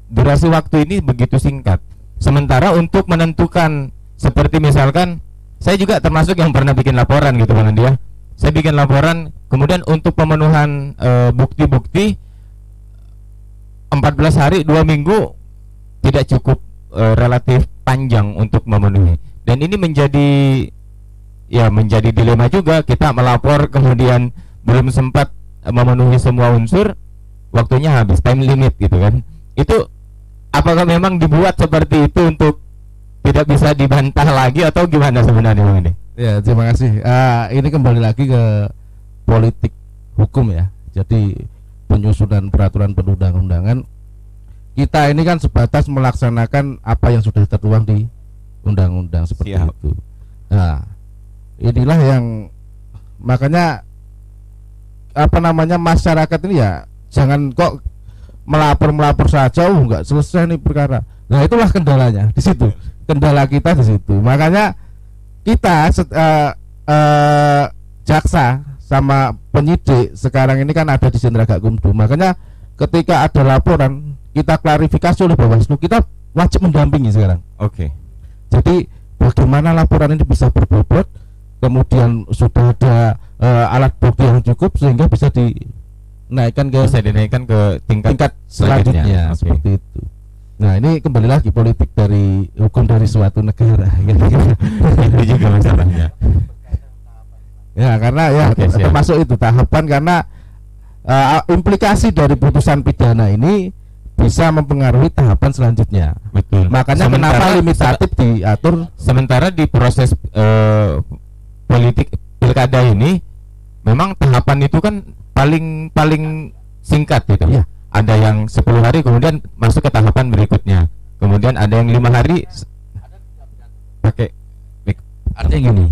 durasi waktu ini begitu singkat? Sementara untuk menentukan seperti misalkan saya juga termasuk yang pernah bikin laporan gitu Bang Andi ya. Saya bikin laporan kemudian untuk pemenuhan bukti-bukti 14 hari 2 minggu tidak cukup, relatif panjang untuk memenuhi. Dan ini menjadi dilema juga, kita melapor kemudian belum sempat memenuhi semua unsur, waktunya habis, time limit gitu kan. Itu apakah memang dibuat seperti itu untuk tidak bisa dibantah lagi atau gimana sebenarnya Bang Andi? Ya, terima kasih. Ini kembali lagi ke politik hukum ya. Jadi penyusunan peraturan perundang-undangan kita ini kan sebatas melaksanakan apa yang sudah tertuang di undang-undang seperti Siap. itu. Nah, inilah yang makanya masyarakat ini ya jangan kok melapor saja, nggak selesai nih perkara. Nah, itulah kendalanya di situ. Kendala kita di situ. Makanya kita jaksa sama penyidik sekarang ini kan ada di Sentra Gakumdu. Makanya ketika ada laporan kita klarifikasi oleh Bawaslu, kita wajib mendampingi sekarang. Oke. Jadi bagaimana laporan ini bisa berbobot, kemudian sudah ada alat bukti yang cukup sehingga bisa dinaikkan ke tingkat selanjutnya. Oke. Seperti itu. Nah, ini kembali lagi politik dari hukum dari suatu negara. Itu juga masalahnya. Ya, karena ya Oke, siap. termasuk itu tahapan karena implikasi dari putusan pidana ini bisa mempengaruhi tahapan selanjutnya. Betul. Makanya kenapa limitatif diatur. Sementara di proses politik pilkada ini memang tahapan itu kan paling singkat gitu. Iya. Ada yang 10 hari kemudian masuk ke tahapan berikutnya. Kemudian ada yang 5 hari pakai Artinya gini,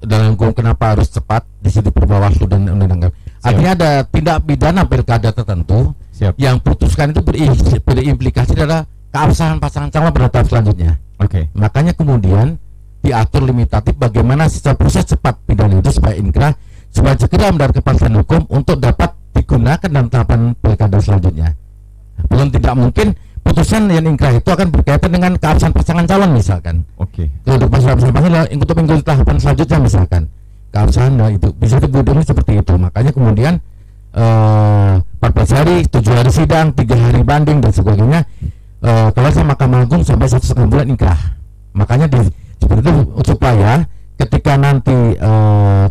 dalam hukum kenapa harus cepat di situ Bawaslu dan undang-undang. Artinya ada tindak pidana pilkada tertentu. Siap. Yang putuskan itu berimplikasi adalah keabsahan pasangan calon pada tahap selanjutnya. Oke. Makanya kemudian diatur limitatif bagaimana secara proses cepat pidana itu supaya inkrah, supaya segera mendapat kepastian hukum untuk dapat digunakan dalam tahapan pilkada selanjutnya. Belum tidak mungkin putusan yang inkrah itu akan berkaitan dengan keabsahan pasangan calon misalkan. Oke. Untuk pasangan untuk mengikuti tahapan selanjutnya misalkan keabsahan itu bisa kemudian seperti itu. Makanya kemudian 14 hari, 7 hari sidang, 3 hari banding dan sebagainya. Kalau sama Mahkamah Agung sampai 1,5 bulan inkrah. Makanya seperti itu supaya ketika nanti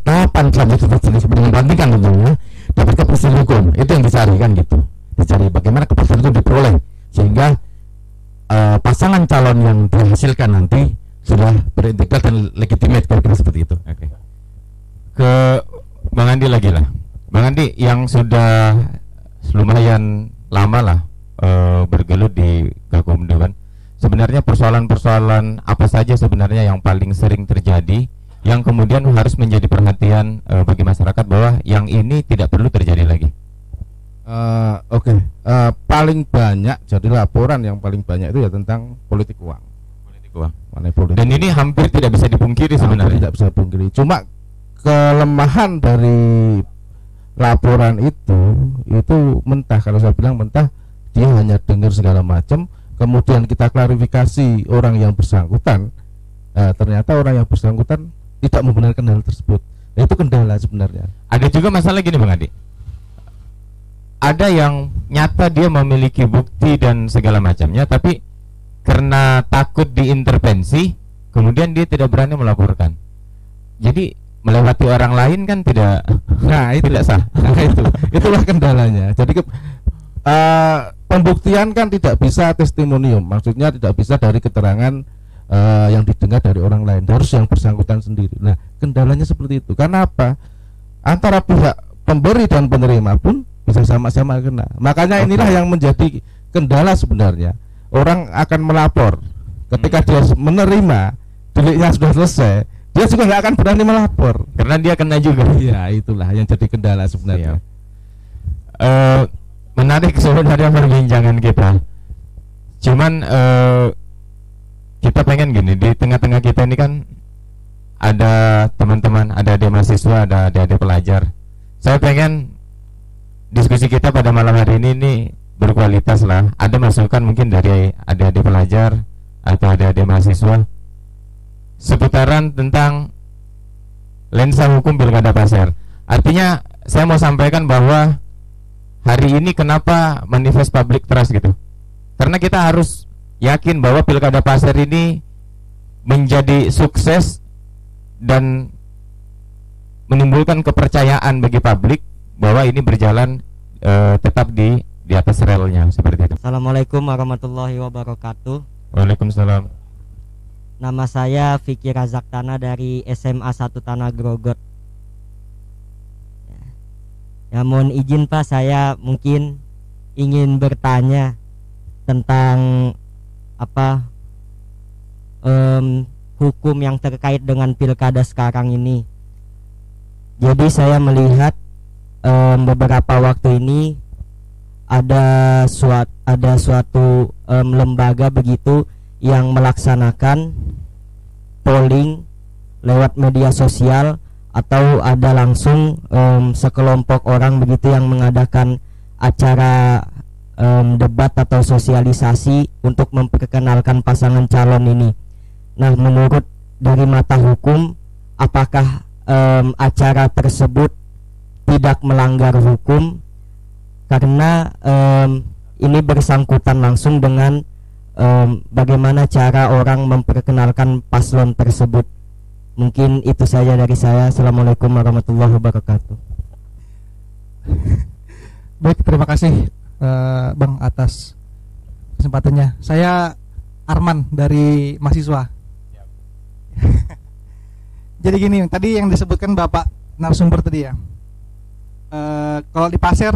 tahapan selanjutnya seperti membandingkan tentunya dapat kepastian hukum, itu yang dicari kan gitu. Dicari bagaimana kepastian itu diperoleh sehingga pasangan calon yang dihasilkan nanti sudah berintegritas dan legitimate, kira-kira seperti itu. Oke. Ke Bang Andi lagi lah. Bang Andi yang sudah lumayan lama lah bergelut di Gakumdu kan. Sebenarnya persoalan-persoalan apa saja sebenarnya yang paling sering terjadi yang kemudian harus menjadi perhatian bagi masyarakat bahwa yang ini tidak perlu terjadi lagi. Paling banyak jadi laporan yang paling banyak itu ya tentang politik uang. Politik uang. Mengenai politik Dan ini hampir tidak bisa dipungkiri sebenarnya. tidak bisa dipungkiri. Cuma kelemahan dari laporan itu mentah. Kalau saya bilang mentah, dia hanya dengar segala macam. Kemudian kita klarifikasi orang yang bersangkutan, ternyata orang yang bersangkutan tidak membenarkan hal tersebut. Nah, itu kendala sebenarnya. Ada juga masalah gini Bang Andi. Ada yang nyata dia memiliki bukti dan segala macamnya, tapi karena takut diintervensi, kemudian dia tidak berani melaporkan. Jadi melewati orang lain kan tidak, tidak sah. Nah, itulah kendalanya. Jadi pembuktian kan tidak bisa testimonium, maksudnya tidak bisa dari keterangan yang didengar dari orang lain, harus yang bersangkutan sendiri. Nah, kendalanya seperti itu. Karena apa? Antara pihak pemberi dan penerima pun bisa sama-sama kena. Makanya inilah yang menjadi kendala sebenarnya. Orang akan melapor ketika dia menerima deliknya sudah selesai, dia juga nggak akan berani melapor karena dia kena juga. Iya, itulah yang jadi kendala sebenarnya. Menarik sebenarnya perbincangan kita. Cuman kita pengen gini, di tengah-tengah kita ini kan ada teman-teman, ada adik mahasiswa, ada adik pelajar. Saya pengen diskusi kita pada malam hari ini berkualitas lah. Ada masukan mungkin dari adik-adik pelajar atau adik-adik mahasiswa seputaran tentang lensa hukum Pilkada Pasir. Artinya saya mau sampaikan bahwa hari ini kenapa manifest public trust gitu. Karena kita harus yakin bahwa Pilkada Pasir ini menjadi sukses dan menimbulkan kepercayaan bagi publik bahwa ini berjalan tetap di atas relnya seperti itu. Assalamualaikum warahmatullahi wabarakatuh. Waalaikumsalam. Nama saya Fikri Razak Tana dari SMA 1 Tanah Grogot. Ya, mohon izin Pak, saya mungkin ingin bertanya tentang hukum yang terkait dengan pilkada sekarang ini. Jadi saya melihat beberapa waktu ini ada suatu lembaga begitu yang melaksanakan polling lewat media sosial, atau ada langsung sekelompok orang begitu yang mengadakan acara debat atau sosialisasi untuk memperkenalkan pasangan calon ini. Nah, menurut dari mata hukum, apakah acara tersebut tidak melanggar hukum? Karena ini bersangkutan langsung dengan bagaimana cara orang memperkenalkan paslon tersebut. Mungkin itu saja dari saya. Assalamualaikum warahmatullahi wabarakatuh. Baik, terima kasih Bang atas kesempatannya. Saya Arman dari mahasiswa. Jadi gini, tadi yang disebutkan Bapak narasumber tadi ya, kalau di Pasir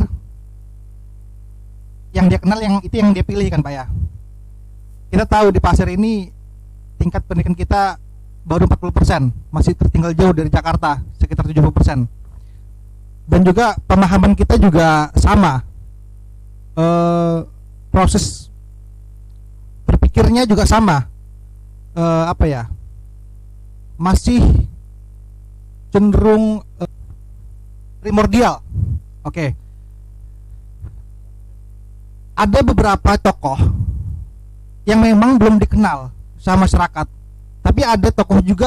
yang dia kenal yang itu yang dia pilih kan Pak ya. Kita tahu di Pasir ini tingkat pendidikan kita baru 40%, masih tertinggal jauh dari Jakarta sekitar 70%. Dan juga pemahaman kita juga sama, proses berpikirnya juga sama, masih cenderung primordial. Oke. Ada beberapa tokoh yang memang belum dikenal sama masyarakat, tapi ada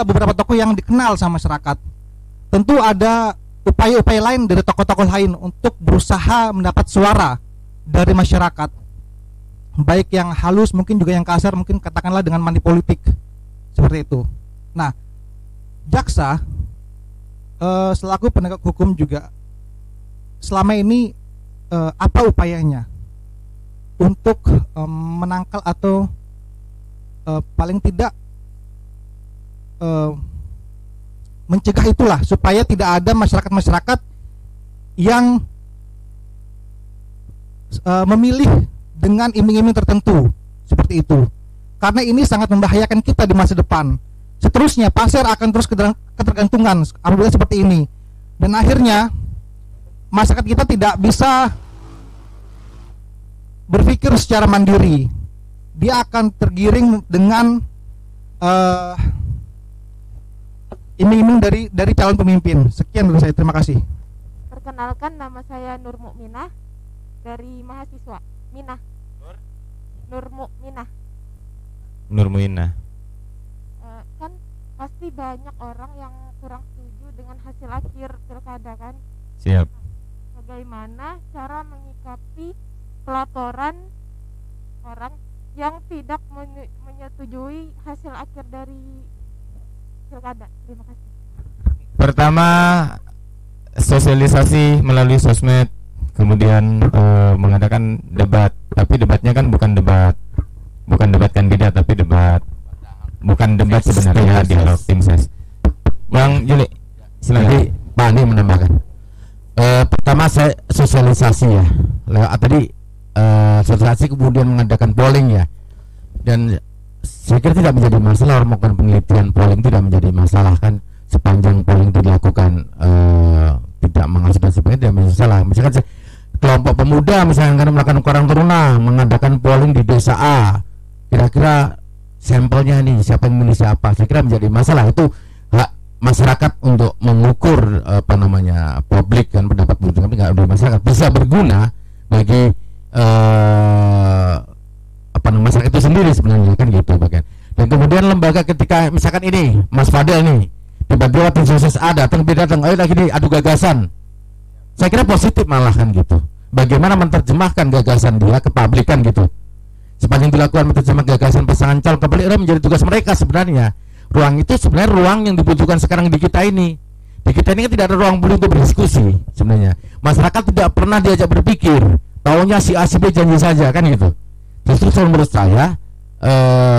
beberapa tokoh yang dikenal sama masyarakat. Tentu ada upaya-upaya lain dari tokoh-tokoh lain untuk berusaha mendapat suara dari masyarakat, baik yang halus mungkin juga yang kasar, mungkin katakanlah dengan money politik seperti itu. Nah, jaksa selaku penegak hukum juga selama ini apa upayanya untuk menangkal atau paling tidak mencegah itulah, supaya tidak ada masyarakat-masyarakat yang memilih dengan iming-iming tertentu seperti itu, karena ini sangat membahayakan kita di masa depan. Seterusnya Pasir akan terus ketergantungan apabila seperti ini, dan akhirnya masyarakat kita tidak bisa berpikir secara mandiri. Dia akan tergiring dengan iming-iming dari calon pemimpin. Sekian dari saya, terima kasih. Perkenalkan, nama saya Nur Mukminah dari mahasiswa Minah. Nur Mukminah. Nur Mukminah. Kan pasti banyak orang yang kurang setuju dengan hasil akhir pilkada kan? Siap. Bagaimana cara menyikapi pelaporan orang yang tidak menyetujui hasil akhir dari pilkada? Terima kasih. Pertama, sosialisasi melalui sosmed, kemudian mengadakan debat. Tapi debatnya kan bukan debat kandidat, tapi bukan debat sebenarnya, dialog tim ses. Bang Juli, silakan. Pak Andi menambahkan. Pertama saya sosialisasi ya. Tadi sosialisasi kemudian mengadakan polling ya. Dan saya kira tidak menjadi masalah orang melakukan penelitian polling, tidak menjadi masalah kan, sepanjang polling itu dilakukan tidak menghasilkan sebagainya, tidak menjadi masalah. Misalkan kelompok pemuda misalnya melakukan Karang Taruna mengadakan polling di desa A, kira-kira sampelnya nih siapa yang milih siapa, saya kira menjadi masalah. Itu hak masyarakat untuk mengukur publik kan, pendapat publik, tapi nggak ada masyarakat, bisa berguna bagi masyarakat itu sendiri sebenarnya kan gitu bagian. Dan kemudian lembaga ketika misalkan ini Mas Fadel nih tiba-tiba tim sukses A datang, ayo lagi nih adu gagasan, saya kira positif malah kan gitu. Bagaimana menerjemahkan gagasan dia ke publik kan gitu. Sepanjang dilakukan menerjemah gagasan pasangan calon ke publik menjadi tugas mereka sebenarnya. Ruang itu sebenarnya ruang yang dibutuhkan sekarang di kita ini. Di kita ini kan tidak ada ruang publik untuk berdiskusi sebenarnya. Masyarakat tidak pernah diajak berpikir, taunya si A si B janji saja kan gitu. Justru menurut saya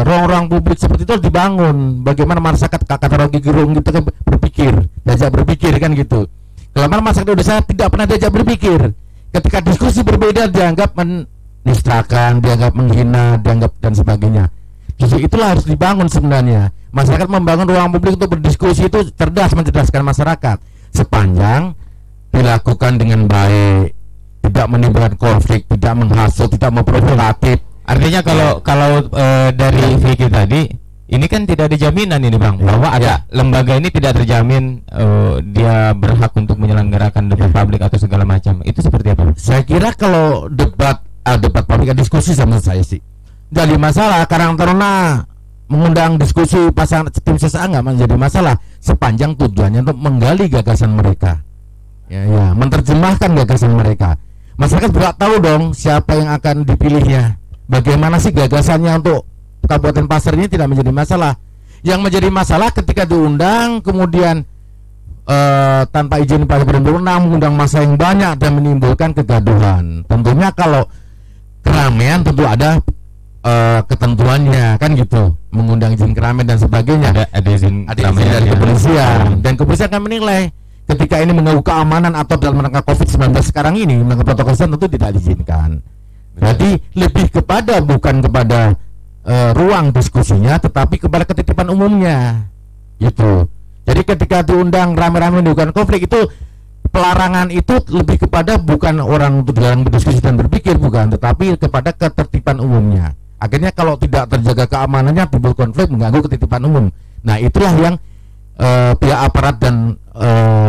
ruang-ruang publik seperti itu harus dibangun. Bagaimana masyarakat kata Rocky Gerung gitu kan berpikir, diajak berpikir kan gitu. Kalau masyarakat Indonesia tidak pernah diajak berpikir. Ketika diskusi berbeda dianggap menistakan, dianggap menghina, dianggap dan sebagainya. Justru itulah harus dibangun sebenarnya. Masyarakat membangun ruang publik untuk berdiskusi itu cerdas, mencerdaskan masyarakat sepanjang dilakukan dengan baik, tidak menimbulkan konflik, tidak menghasut, tidak memprovokatif. Artinya kalau dari Vicky tadi, ini kan tidak ada jaminan ini Bang, bahwa ada lembaga ini tidak terjamin dia berhak untuk menyelenggarakan debat publik atau segala macam. Itu seperti apa? Saya kira kalau debat publik diskusi sama saya sih jadi masalah. Karang Taruna mengundang diskusi pasangan tim sesa nggak menjadi masalah sepanjang tujuannya untuk menggali gagasan mereka, ya menerjemahkan gagasan mereka. Masyarakat berhak tahu dong siapa yang akan dipilihnya, bagaimana sih gagasannya untuk Kabupaten Pasir ini. Tidak menjadi masalah. Yang menjadi masalah ketika diundang kemudian tanpa izin Pak Berundang mengundang massa yang banyak dan menimbulkan kegaduhan. Tentunya kalau keramaian tentu ada ketentuannya kan gitu, mengundang izin keramaian dan sebagainya. Ada izin dari kepolisian, dan kepolisian akan menilai ketika ini mengganggu keamanan atau dalam rangka COVID-19 sekarang ini, maka protokol kesehatan tentu tidak diizinkan. Berarti lebih kepada bukan kepada ruang diskusinya, tetapi kepada ketitipan umumnya gitu. Jadi ketika diundang rame-rame menimbulkan konflik, itu pelarangan itu lebih kepada bukan orang untuk dilarang berdiskusi dan berpikir, bukan, tetapi kepada ketertiban umumnya. Akhirnya kalau tidak terjaga keamanannya, timbul konflik, mengganggu ketitipan umum. Nah itulah yang pihak aparat dan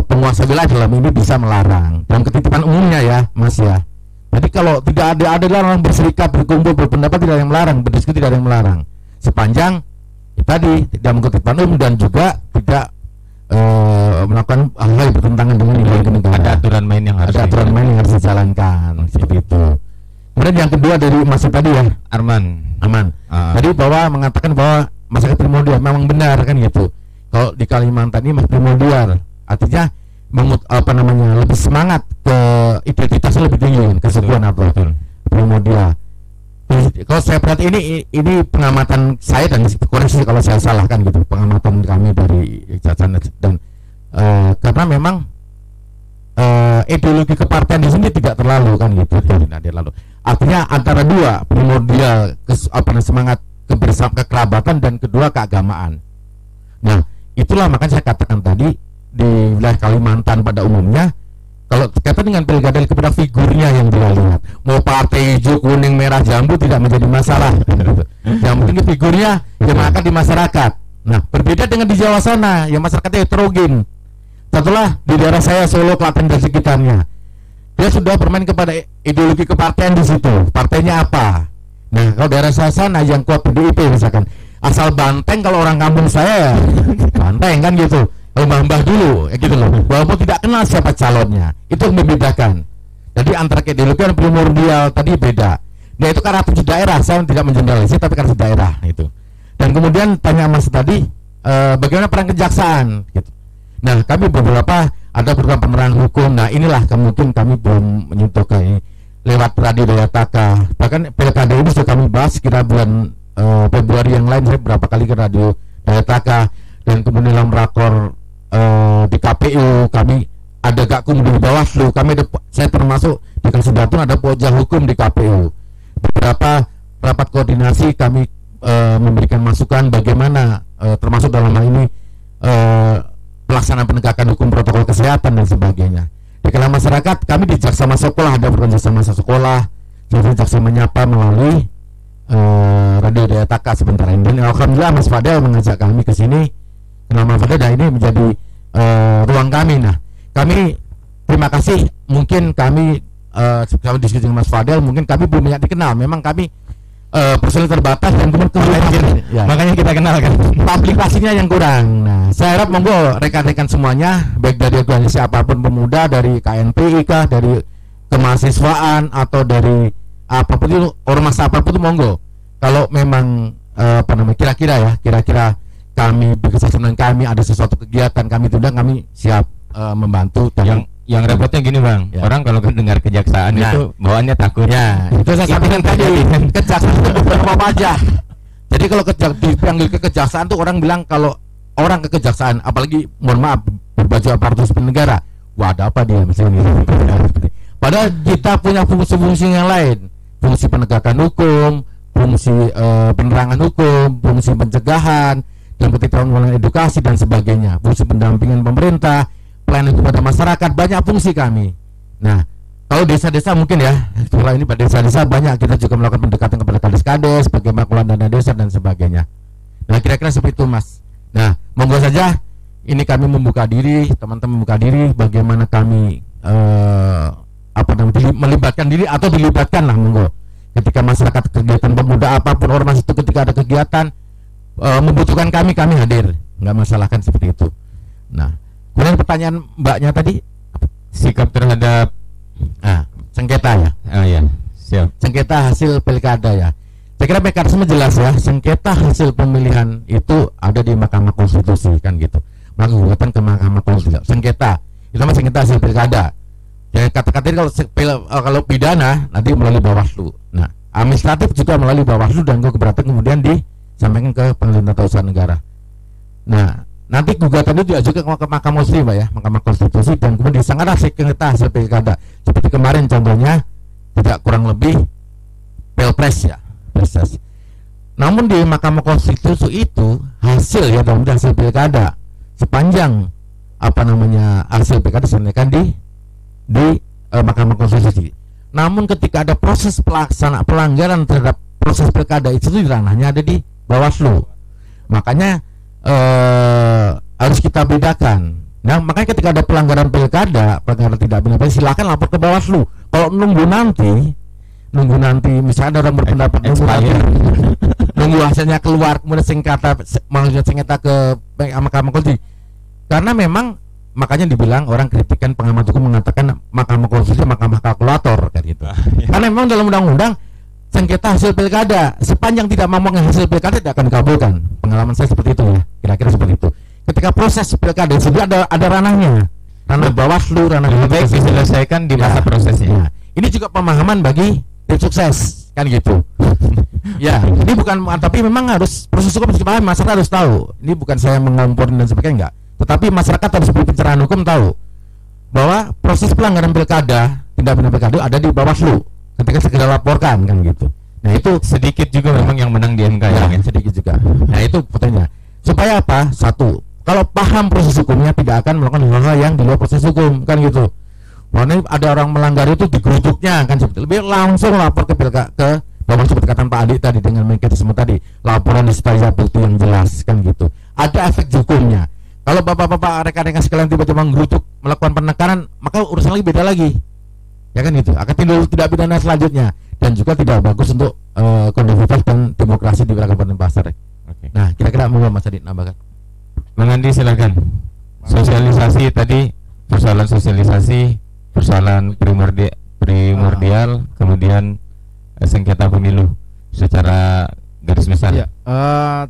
penguasa wilayah dalam ini bisa melarang dalam ketitipan umumnya ya Mas ya. Jadi kalau tidak ada orang berserikat, berkumpul, berpendapat, tidak ada yang melarang, berdiskusi tidak ada yang melarang, sepanjang tadi tidak mengkutipkan umum dan juga tidak melakukan hal-hal yang bertentangan dengan nilai kenegaraan. Ada aturan main yang harus dijalankan seperti itu. Kemudian yang kedua dari Mas tadi ya Arman. Tadi bahwa mengatakan bahwa masyarakat primordial, memang benar kan gitu. Kalau di Kalimantan ini masih primordial, artinya lebih semangat ke identitasnya lebih tinggi, kesukuan atau primordial. Kalau saya perhati ini pengamatan saya, dan koreksi kalau saya salah kan gitu, pengamatan kami dari Jajan dan karena memang ideologi kepartian di sini tidak terlalu kan gitu, tidak terlalu. Artinya antara dua primordial, semangat kekerabatan dan kedua keagamaan. Nah itulah makanya saya katakan tadi di wilayah Kalimantan pada umumnya, kalau kaitan dengan pilkada kepada figurnya yang dia lihat, mau partai hijau, kuning, merah, jambu tidak menjadi masalah. Yang penting figurnya yang akan di masyarakat. Nah berbeda dengan di Jawa sana yang masyarakatnya heterogen. Setelah di daerah saya Solo, Klaten dan sekitarnya, dia sudah bermain kepada ideologi kepartian di situ. Partainya apa? Nah kalau daerah saya sana yang kuat PDIP misalkan, asal banteng kalau orang kampung saya banteng kan gitu. Mbah-mbah dulu gitu loh, walaupun tidak kenal siapa calonnya, itu yang membedakan. Jadi antara ideologi dan primordial tadi beda. Nah itu karakter daerah, saya tidak mengeneralisir tapi karakter daerah itu. Dan kemudian tanya Mas tadi bagaimana peran kejaksaan gitu. Nah kami ada beberapa penerangan hukum. Nah inilah mungkin kami belum menyentuh ke ini lewat radio Daya Taka. Bahkan pilkada ini sudah kami bahas kira bulan Februari yang lain, saya berapa kali ke radio Daya Taka. Dan kemudian dalam rakor di KPU kami ada Gakum di Bawaslu, saya termasuk di Kasidatun ada pojok hukum di KPU. Beberapa rapat koordinasi kami memberikan masukan bagaimana termasuk dalam hal ini pelaksanaan penegakan hukum protokol kesehatan dan sebagainya. Di kalangan masyarakat kami di Jaksa Masa Sekolah ada program Jaksa Masa Sekolah, jadi Jaksa Menyapa melalui Radio Daya Taka sebentar ini. Dan alhamdulillah Mas Fadel mengajak kami ke sini. Nama Fadel dan ini menjadi ruang kami. Nah, kami terima kasih. Mungkin kami kalau diskusi dengan Mas Fadel, mungkin kami belum banyak dikenal. Memang kami personil terbatas dan kemudian makanya kita kenal kan. Aplikasinya yang kurang. Nah, saya harap monggo rekan-rekan semuanya, baik dari organisasi apapun pemuda, dari KNPI kah, dari kemahasiswaan atau dari apapun itu, ormas apapun itu monggo. Kalau memang kira-kira kami bekerjasama dengan kami ada sesuatu kegiatan kami tunda, kami siap membantu. Yang repotnya gini bang, orang kalau dengar kejaksaan itu bawaannya takut. Ya, itu saya sampaikan tadi. Kejaksaan itu beberapa aja. Jadi kalau dipanggil ke kejaksaan tuh orang bilang kalau orang ke kejaksaan, apalagi mohon maaf berbaju aparatur sipil negara, wah ada apa dia misalnya. Padahal kita punya fungsi-fungsi yang lain, fungsi penegakan hukum, fungsi penerangan hukum, fungsi pencegahan dan ketidakmampuan edukasi dan sebagainya, fungsi pendampingan pemerintah, pelayanan kepada masyarakat, banyak fungsi kami. Nah, kalau desa-desa mungkin ya, setelah ini pada desa-desa banyak kita juga melakukan pendekatan kepada kades-kades, bagaimana pengelolaan dana desa dan sebagainya. Nah, kira-kira seperti itu Mas. Nah, monggo saja ini kami membuka diri, teman-teman membuka diri, bagaimana kami melibatkan diri atau dilibatkan lah monggo. Ketika masyarakat kegiatan pemuda apapun ormas itu ketika ada kegiatan membutuhkan kami hadir, nggak masalah kan seperti itu. Nah, kemudian pertanyaan mbaknya tadi sikap terhadap sengketa ya. Ya, siap. Sengketa hasil pilkada ya. Saya kira mekanisme jelas ya. Sengketa hasil pemilihan itu ada di Mahkamah Konstitusi kan gitu. Maka gugatan ke Mahkamah Konstitusi. Sengketa itu mah sengketa hasil pilkada. Ya kata-kata kalau pidana nanti melalui Bawaslu. Nah, administratif juga melalui Bawaslu dan keberatan kemudian disampaikan ke Pengadilan Tata Usaha Negara. Nah, nanti gugatan itu diajukan ke Mahkamah Konstitusi, Pak ya, Mahkamah Konstitusi, dan kemudian disangkalah sengketa hasil pilkada. Seperti kemarin contohnya tidak kurang lebih Pilpres ya, Pilpres. Namun di Mahkamah Konstitusi itu hasil ya dalam hasil pilkada sepanjang hasil pilkada disampaikan di Mahkamah Konstitusi. Namun ketika ada proses pelanggaran terhadap proses pilkada itu di ranahnya ada di Bawaslu. Makanya harus kita bedakan. Nah, makanya ketika ada pelanggaran pilkada, pelanggaran tidak benar, silakan lapor ke Bawaslu. Kalau nunggu nanti misalnya ada orang berpendapat nunggu hasilnya keluar kemudian sengketa ke Mahkamah Konstitusi. Karena memang makanya dibilang orang kritikan pengamat hukum mengatakan Mahkamah Konstitusi Mahkamah kalkulator kan gitu. Karena memang dalam undang-undang sengketa hasil pilkada sepanjang tidak memenuhi hasil pilkada tidak akan dikabulkan. Pengalaman saya seperti itu ya, kira-kira seperti itu. Ketika proses pilkada itu ada ranahnya, ranah Bawaslu, ranah lebih baik diselesaikan di masa prosesnya. Ya. Ini juga pemahaman bagi tim sukses kan gitu. Ya, ini bukan, tapi memang harus proses hukum harus dipahami, masyarakat harus tahu. Ini bukan saya mengomporin dan sebagainya enggak. Tetapi masyarakat harus pencerahan hukum tahu bahwa proses pelanggaran pilkada, tidak benar pilkada ada di Bawaslu. Ketika segera laporkan kan gitu. Nah itu sedikit juga memang yang menang di MK ya, sedikit juga. Nah itu pertanyaan. Supaya apa? Satu, kalau paham proses hukumnya tidak akan melakukan hal-hal yang di luar proses hukum kan gitu. Makanya ada orang melanggar itu digeruduknya kan seperti lebih langsung lapor ke Bawaslu seperti kata Pak Adi tadi dengan mekanisme tadi, laporan disertai bukti yang jelas kan gitu. Ada efek hukumnya. Kalau bapak-bapak rekan-rekan sekalian tiba-tiba menggeruduk melakukan penekanan, maka urusan lagi beda lagi. Ya kan itu akan timbul tidak pidana selanjutnya dan juga tidak bagus untuk kondusivitas dan demokrasi di wilayah Kabupaten Pasar. Oke. Nah, kira-kira mau Mas Adi nambahkan? Bang Andi silakan. Sosialisasi tadi, persoalan sosialisasi, persoalan primordial, kemudian sengketa pemilu secara garis besar. Ya,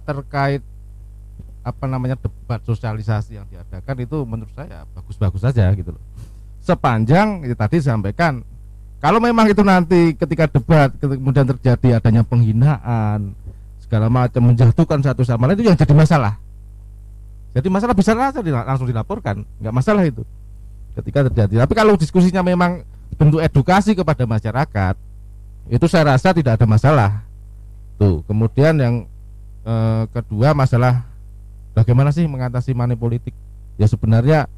terkait debat sosialisasi yang diadakan itu menurut saya bagus-bagus saja gitu loh. Sepanjang tadi sampaikan kalau memang itu nanti ketika debat kemudian terjadi adanya penghinaan segala macam menjatuhkan satu sama lain itu yang jadi masalah. Jadi masalah bisa langsung dilaporkan, nggak masalah itu ketika terjadi. Tapi kalau diskusinya memang bentuk edukasi kepada masyarakat itu saya rasa tidak ada masalah. Tuh, kemudian yang kedua masalah bagaimana sih mengatasi money politik? Ya sebenarnya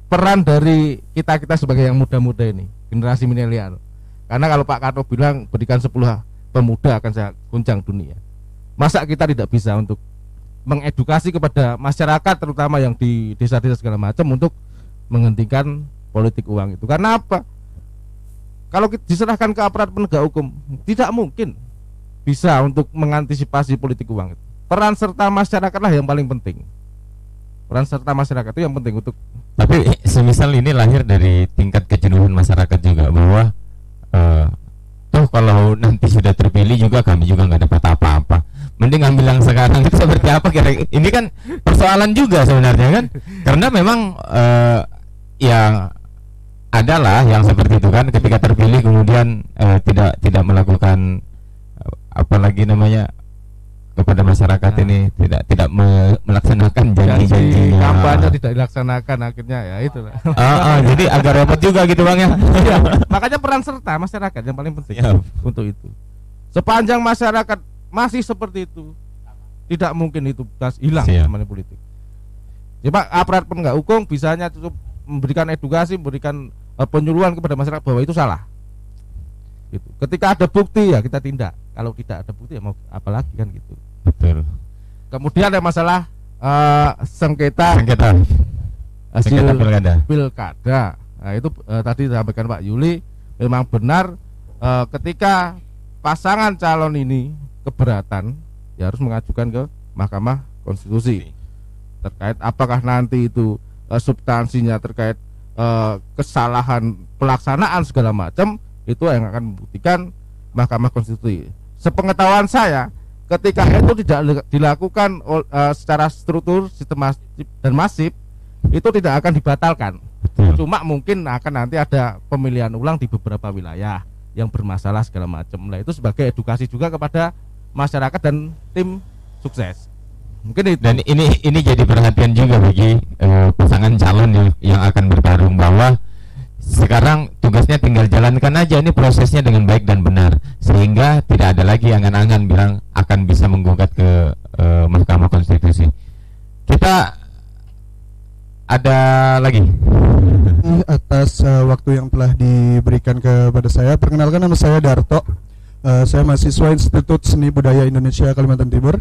peran dari kita sebagai yang muda-muda ini, generasi milenial. Karena kalau Pak Karno bilang berikan 10 pemuda akan saya guncang dunia. Masa kita tidak bisa untuk mengedukasi kepada masyarakat terutama yang di desa-desa segala macam untuk menghentikan politik uang itu? Karena apa? Kalau diserahkan ke aparat penegak hukum, tidak mungkin bisa untuk mengantisipasi politik uang itu. Peran serta masyarakatlah yang paling penting. Peran serta masyarakat itu yang penting untuk. Tapi semisal ini lahir dari tingkat kejenuhan masyarakat juga, bahwa toh kalau nanti sudah terpilih juga kami juga nggak dapat apa-apa. Mending ambil yang sekarang itu seperti apa kira? Ini kan persoalan juga sebenarnya kan, karena memang ya adalah yang seperti itu kan, ketika terpilih kemudian tidak melakukan apalagi namanya kepada masyarakat ini, tidak melaksanakan janji-janjinya, kampanye tidak dilaksanakan akhirnya ya itulah. Jadi agak repot juga gitu Bang ya. Ya, makanya peran serta masyarakat yang paling penting untuk itu. Sepanjang masyarakat masih seperti itu, tidak mungkin itu hilang money politik. Ya Pak, aparat penegak hukum bisanya cukup memberikan edukasi, memberikan penyuluhan kepada masyarakat bahwa itu salah. Gitu. Ketika ada bukti ya kita tindak. Kalau tidak ada bukti ya mau apalagi kan gitu. Betul. Kemudian ada masalah sengketa hasil pilkada. Nah, itu tadi disampaikan Pak Yuli, memang benar ketika pasangan calon ini keberatan ya harus mengajukan ke Mahkamah Konstitusi terkait apakah nanti itu substansinya terkait kesalahan pelaksanaan segala macam, itu yang akan membuktikan Mahkamah Konstitusi. Sepengetahuan saya, ketika itu tidak dilakukan secara struktur, sistematis dan masif, itu tidak akan dibatalkan. Cuma mungkin akan nanti ada pemilihan ulang di beberapa wilayah yang bermasalah segala macam. Nah, itu sebagai edukasi juga kepada masyarakat dan tim sukses. Mungkin itu. Dan ini jadi perhatian juga bagi pasangan calon yang akan bertarung, bahwa sekarang tugasnya tinggal jalankan aja ini prosesnya dengan baik dan benar, sehingga tidak ada lagi angan-angan bilang akan bisa menggugat ke Mahkamah Konstitusi. Kita ada lagi atas waktu yang telah diberikan kepada saya. Perkenalkan, nama saya Darto. Saya mahasiswa Institut Seni Budaya Indonesia Kalimantan Timur.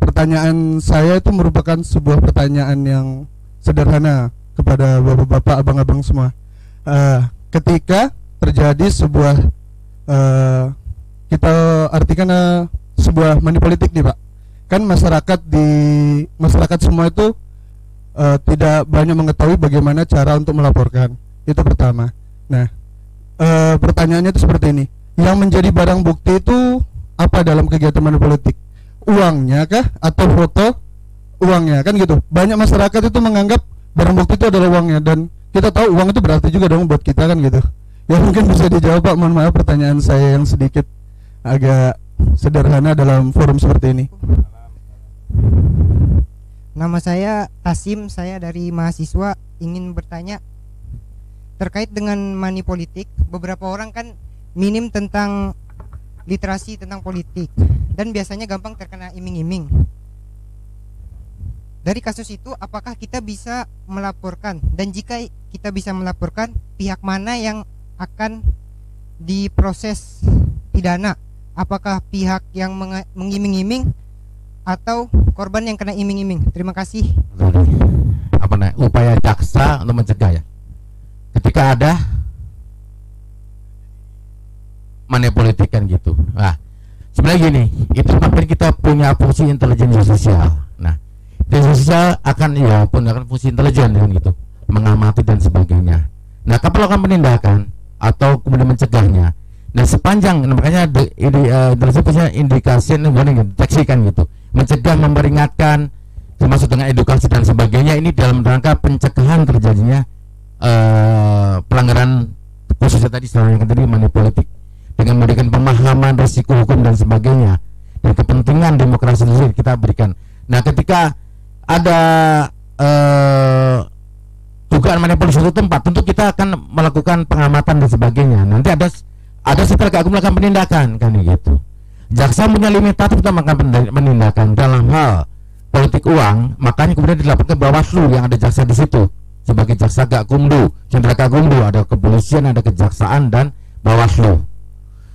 Pertanyaan saya itu merupakan sebuah pertanyaan yang sederhana kepada bapak-bapak, abang-abang semua. Ketika terjadi sebuah kita artikan sebuah money politik nih Pak, kan masyarakat semua itu tidak banyak mengetahui bagaimana cara untuk melaporkan. Itu pertama. Nah, pertanyaannya itu seperti ini, yang menjadi barang bukti itu apa dalam kegiatan money politik? Uangnya kah atau foto uangnya, kan gitu. Banyak masyarakat itu menganggap barang bukti itu adalah uangnya, dan kita tahu uang itu berarti juga dong buat kita kan gitu. Ya mungkin bisa dijawab Pak, mohon maaf pertanyaan saya yang sedikit agak sederhana dalam forum seperti ini. Nama saya Tasim, saya dari mahasiswa, ingin bertanya terkait dengan money politik. Beberapa orang kan minim tentang literasi tentang politik dan biasanya gampang terkena iming-iming. Dari kasus itu apakah kita bisa melaporkan, dan jika kita bisa melaporkan, pihak mana yang akan diproses pidana? Apakah pihak yang mengiming-iming atau korban yang kena iming-iming? Terima kasih. Upaya jaksa untuk mencegah ya. Ketika ada money politik kan gitu. Nah, sebenarnya gini, itu makin kita punya fungsi intelijen sosial. Nah, intelijen sosial akan fungsi intelijen kan gitu, mengamati dan sebagainya. Nah, kalau melakukan penindakan atau kemudian mencegahnya, nah sepanjang makanya intelijen punya indikasi deteksi kan gitu, mencegah, memperingatkan, termasuk dengan edukasi dan sebagainya, ini dalam rangka pencegahan terjadinya pelanggaran khususnya tadi yang tadi money politik, dengan memberikan pemahaman risiko hukum dan sebagainya, dan kepentingan demokrasi itu kita berikan. Nah, ketika ada dugaan money politik suatu tempat, tentu kita akan melakukan pengamatan dan sebagainya. Nanti ada setelah aku melakukan penindakan kan gitu. Jaksa punya limitatif untuk melakukan penindakan dalam hal politik uang, makanya kemudian dilaporkan ke Bawaslu yang ada jaksa di situ sebagai jaksa Gakumdu, Sentra Gakumdu, ada kepolisian, ada kejaksaan dan Bawaslu.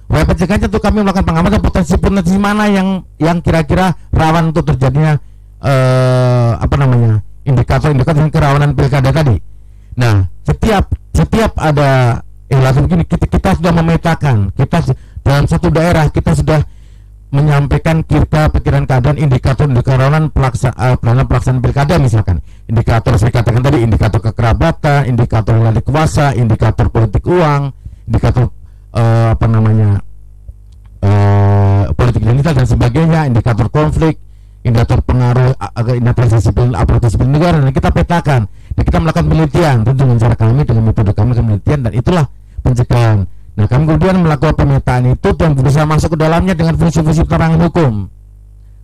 Upaya pencegahan tentu kami melakukan pengamatan potensi mana yang kira-kira rawan untuk terjadinya indikator-indikator kerawanan pilkada tadi. Nah, setiap ada begini, kita sudah memetakan, kita dalam satu daerah kita sudah menyampaikan pikiran keadaan indikator kerawanan pelaksanaan pilkada, misalkan indikator saya katakan tadi, indikator kekerabatan, indikator relasi kuasa, indikator politik uang, indikator politik identitas dan sebagainya, indikator konflik, indikator pengaruh, indikator sipil, aparatur sipil negara, dan kita petakan dan kita melakukan penelitian tentu dengan cara kami, dengan metode kami penelitian, dan itulah pencegahan. Nah, kami kemudian melakukan pemetaan itu dan berusaha masuk ke dalamnya dengan fungsi-fungsi penerangan hukum,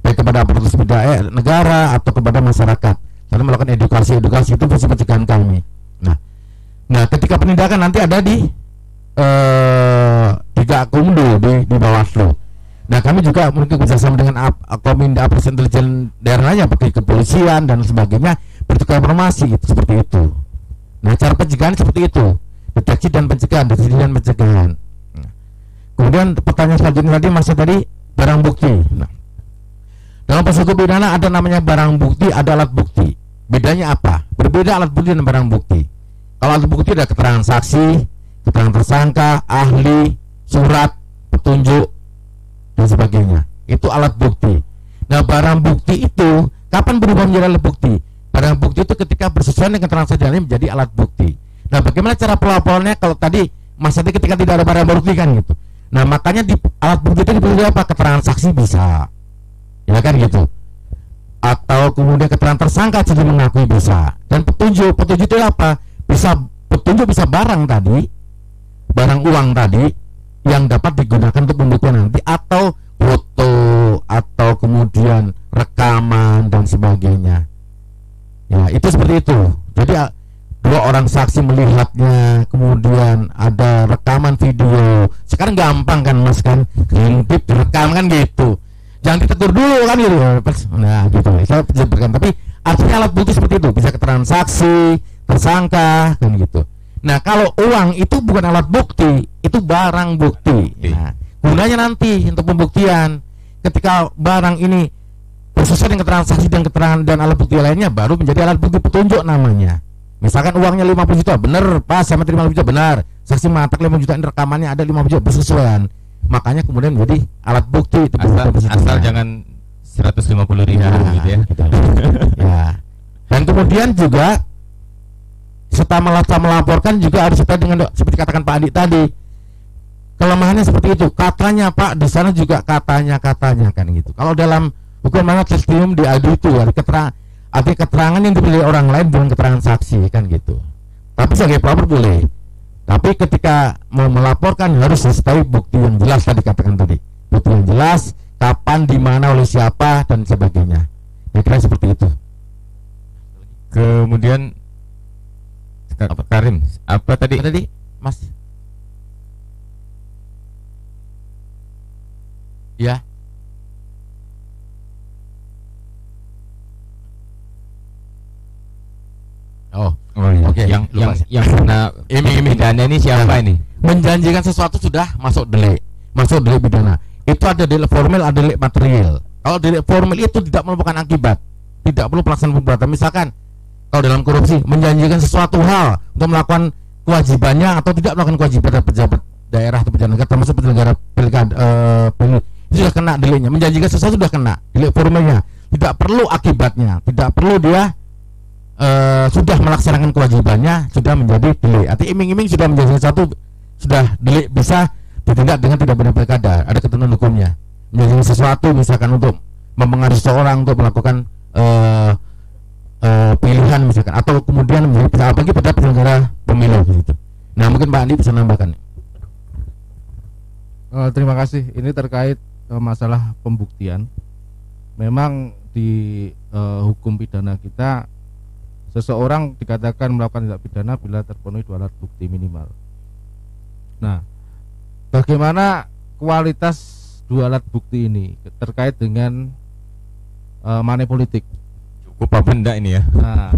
baik kepada aparatur sipil negara atau kepada masyarakat. Lalu melakukan edukasi itu fungsi pencegahan kami. Nah, ketika penindakan nanti ada di Gakumdu di Bawaslu. Nah, kami juga mungkin bersama dengan Kominda Aparatur Intelijen daerahnya, seperti kepolisian dan sebagainya, bertukar informasi seperti itu. Nah, cara pencegahan seperti itu. Deteksi dan pencegahan. Nah, kemudian pertanyaan selanjutnya tadi barang bukti. Nah, dalam proses hukum pidana ada namanya barang bukti, ada alat bukti. Bedanya apa? Berbeda alat bukti dan barang bukti. Kalau alat bukti ada keterangan saksi, keterangan tersangka, ahli, surat, petunjuk dan sebagainya. Itu alat bukti. Nah, barang bukti itu kapan berubah menjadi alat bukti? Barang bukti itu ketika bersesuaian dengan keterangan saksi menjadi alat bukti. Nah, bagaimana cara pelaporannya kalau tadi Mas tadi ketika tidak ada barang bukti kan gitu. Nah, makanya di alat bukti itu diperlukan apa? Keterangan saksi bisa, ya kan gitu. Atau kemudian keterangan tersangka jadi mengakui bisa. Dan petunjuk itu apa? Petunjuk bisa barang tadi, barang uang tadi yang dapat digunakan untuk pembuktian nanti, atau foto, atau kemudian rekaman dan sebagainya. Ya, itu seperti itu. Jadi dua orang saksi melihatnya, kemudian ada rekaman video. Sekarang gampang kan Mas kan, ngintip direkam kan gitu. Jangan ditegur dulu kan gitu. Nah gitu. Saya jelaskan. Tapi artinya alat bukti seperti itu, bisa keterangan saksi, tersangka kan gitu. Nah, kalau uang itu bukan alat bukti, itu barang bukti. Nah, gunanya nanti untuk pembuktian. Ketika barang ini sesuai dengan keterangan saksi dan keterangan dan alat bukti lainnya, baru menjadi alat bukti petunjuk namanya. Misalkan uangnya 50 juta, benar pas sama terima 50 juta, benar. Saksi mengatakan 50 juta, ini rekamannya ada 50 juta, bersesuaian. Makanya kemudian menjadi alat bukti. Asal jangan 150.000 gitu ya. Gitu. Ya. Dan kemudian juga setelah melaporkan juga harus sesuai dengan seperti katakan Pak Andi tadi. Kelemahannya seperti itu. Katanya Pak, di sana juga katanya kan gitu. Kalau dalam hukum mana testimonium diadu itu ada keterangan yang diberi orang lain dengan keterangan saksi kan gitu. Tapi sebagai pelapor boleh. Tapi ketika mau melaporkan harus disertai bukti yang jelas tadi katakan tadi. Bukti yang jelas, kapan, di mana, oleh siapa dan sebagainya. Ya kira seperti itu. Kemudian Karim, apa tadi Mas? Ya. Oh iya. Oke. Yang kena iming-iming dana ini siapa ini? Menjanjikan sesuatu sudah masuk delik pidana. Itu ada delik formal, ada delik material. Kalau delik formal itu tidak merupakan akibat, tidak perlu pelaksanaan perbuatan. Misalkan kalau dalam korupsi menjanjikan sesuatu hal untuk melakukan kewajibannya atau tidak melakukan kewajiban pejabat daerah atau pejabat negara, termasuk penyelenggara pilkada, itu sudah kena deliknya. Menjanjikan sesuatu sudah kena delik formalnya. Tidak perlu akibatnya, tidak perlu dia sudah melaksanakan kewajibannya, sudah menjadi delik. Arti iming-iming sudah menjadi sesuatu, sudah delik, bisa ditindak dengan tidak benar pilkada. Ada ketentuan hukumnya. Menjanjikan sesuatu misalkan untuk mempengaruhi seseorang untuk melakukan pilihan misalkan, atau kemudian menjadi bagi pada penyelenggara pemilu gitu. Nah, mungkin Pak Andi bisa nambahkan. Terima kasih. Ini terkait masalah pembuktian. Memang di hukum pidana kita, seseorang dikatakan melakukan tindak pidana bila terpenuhi dua alat bukti minimal. Nah, bagaimana kualitas dua alat bukti ini terkait dengan money politik? Cukup apa benda ini ya? Nah,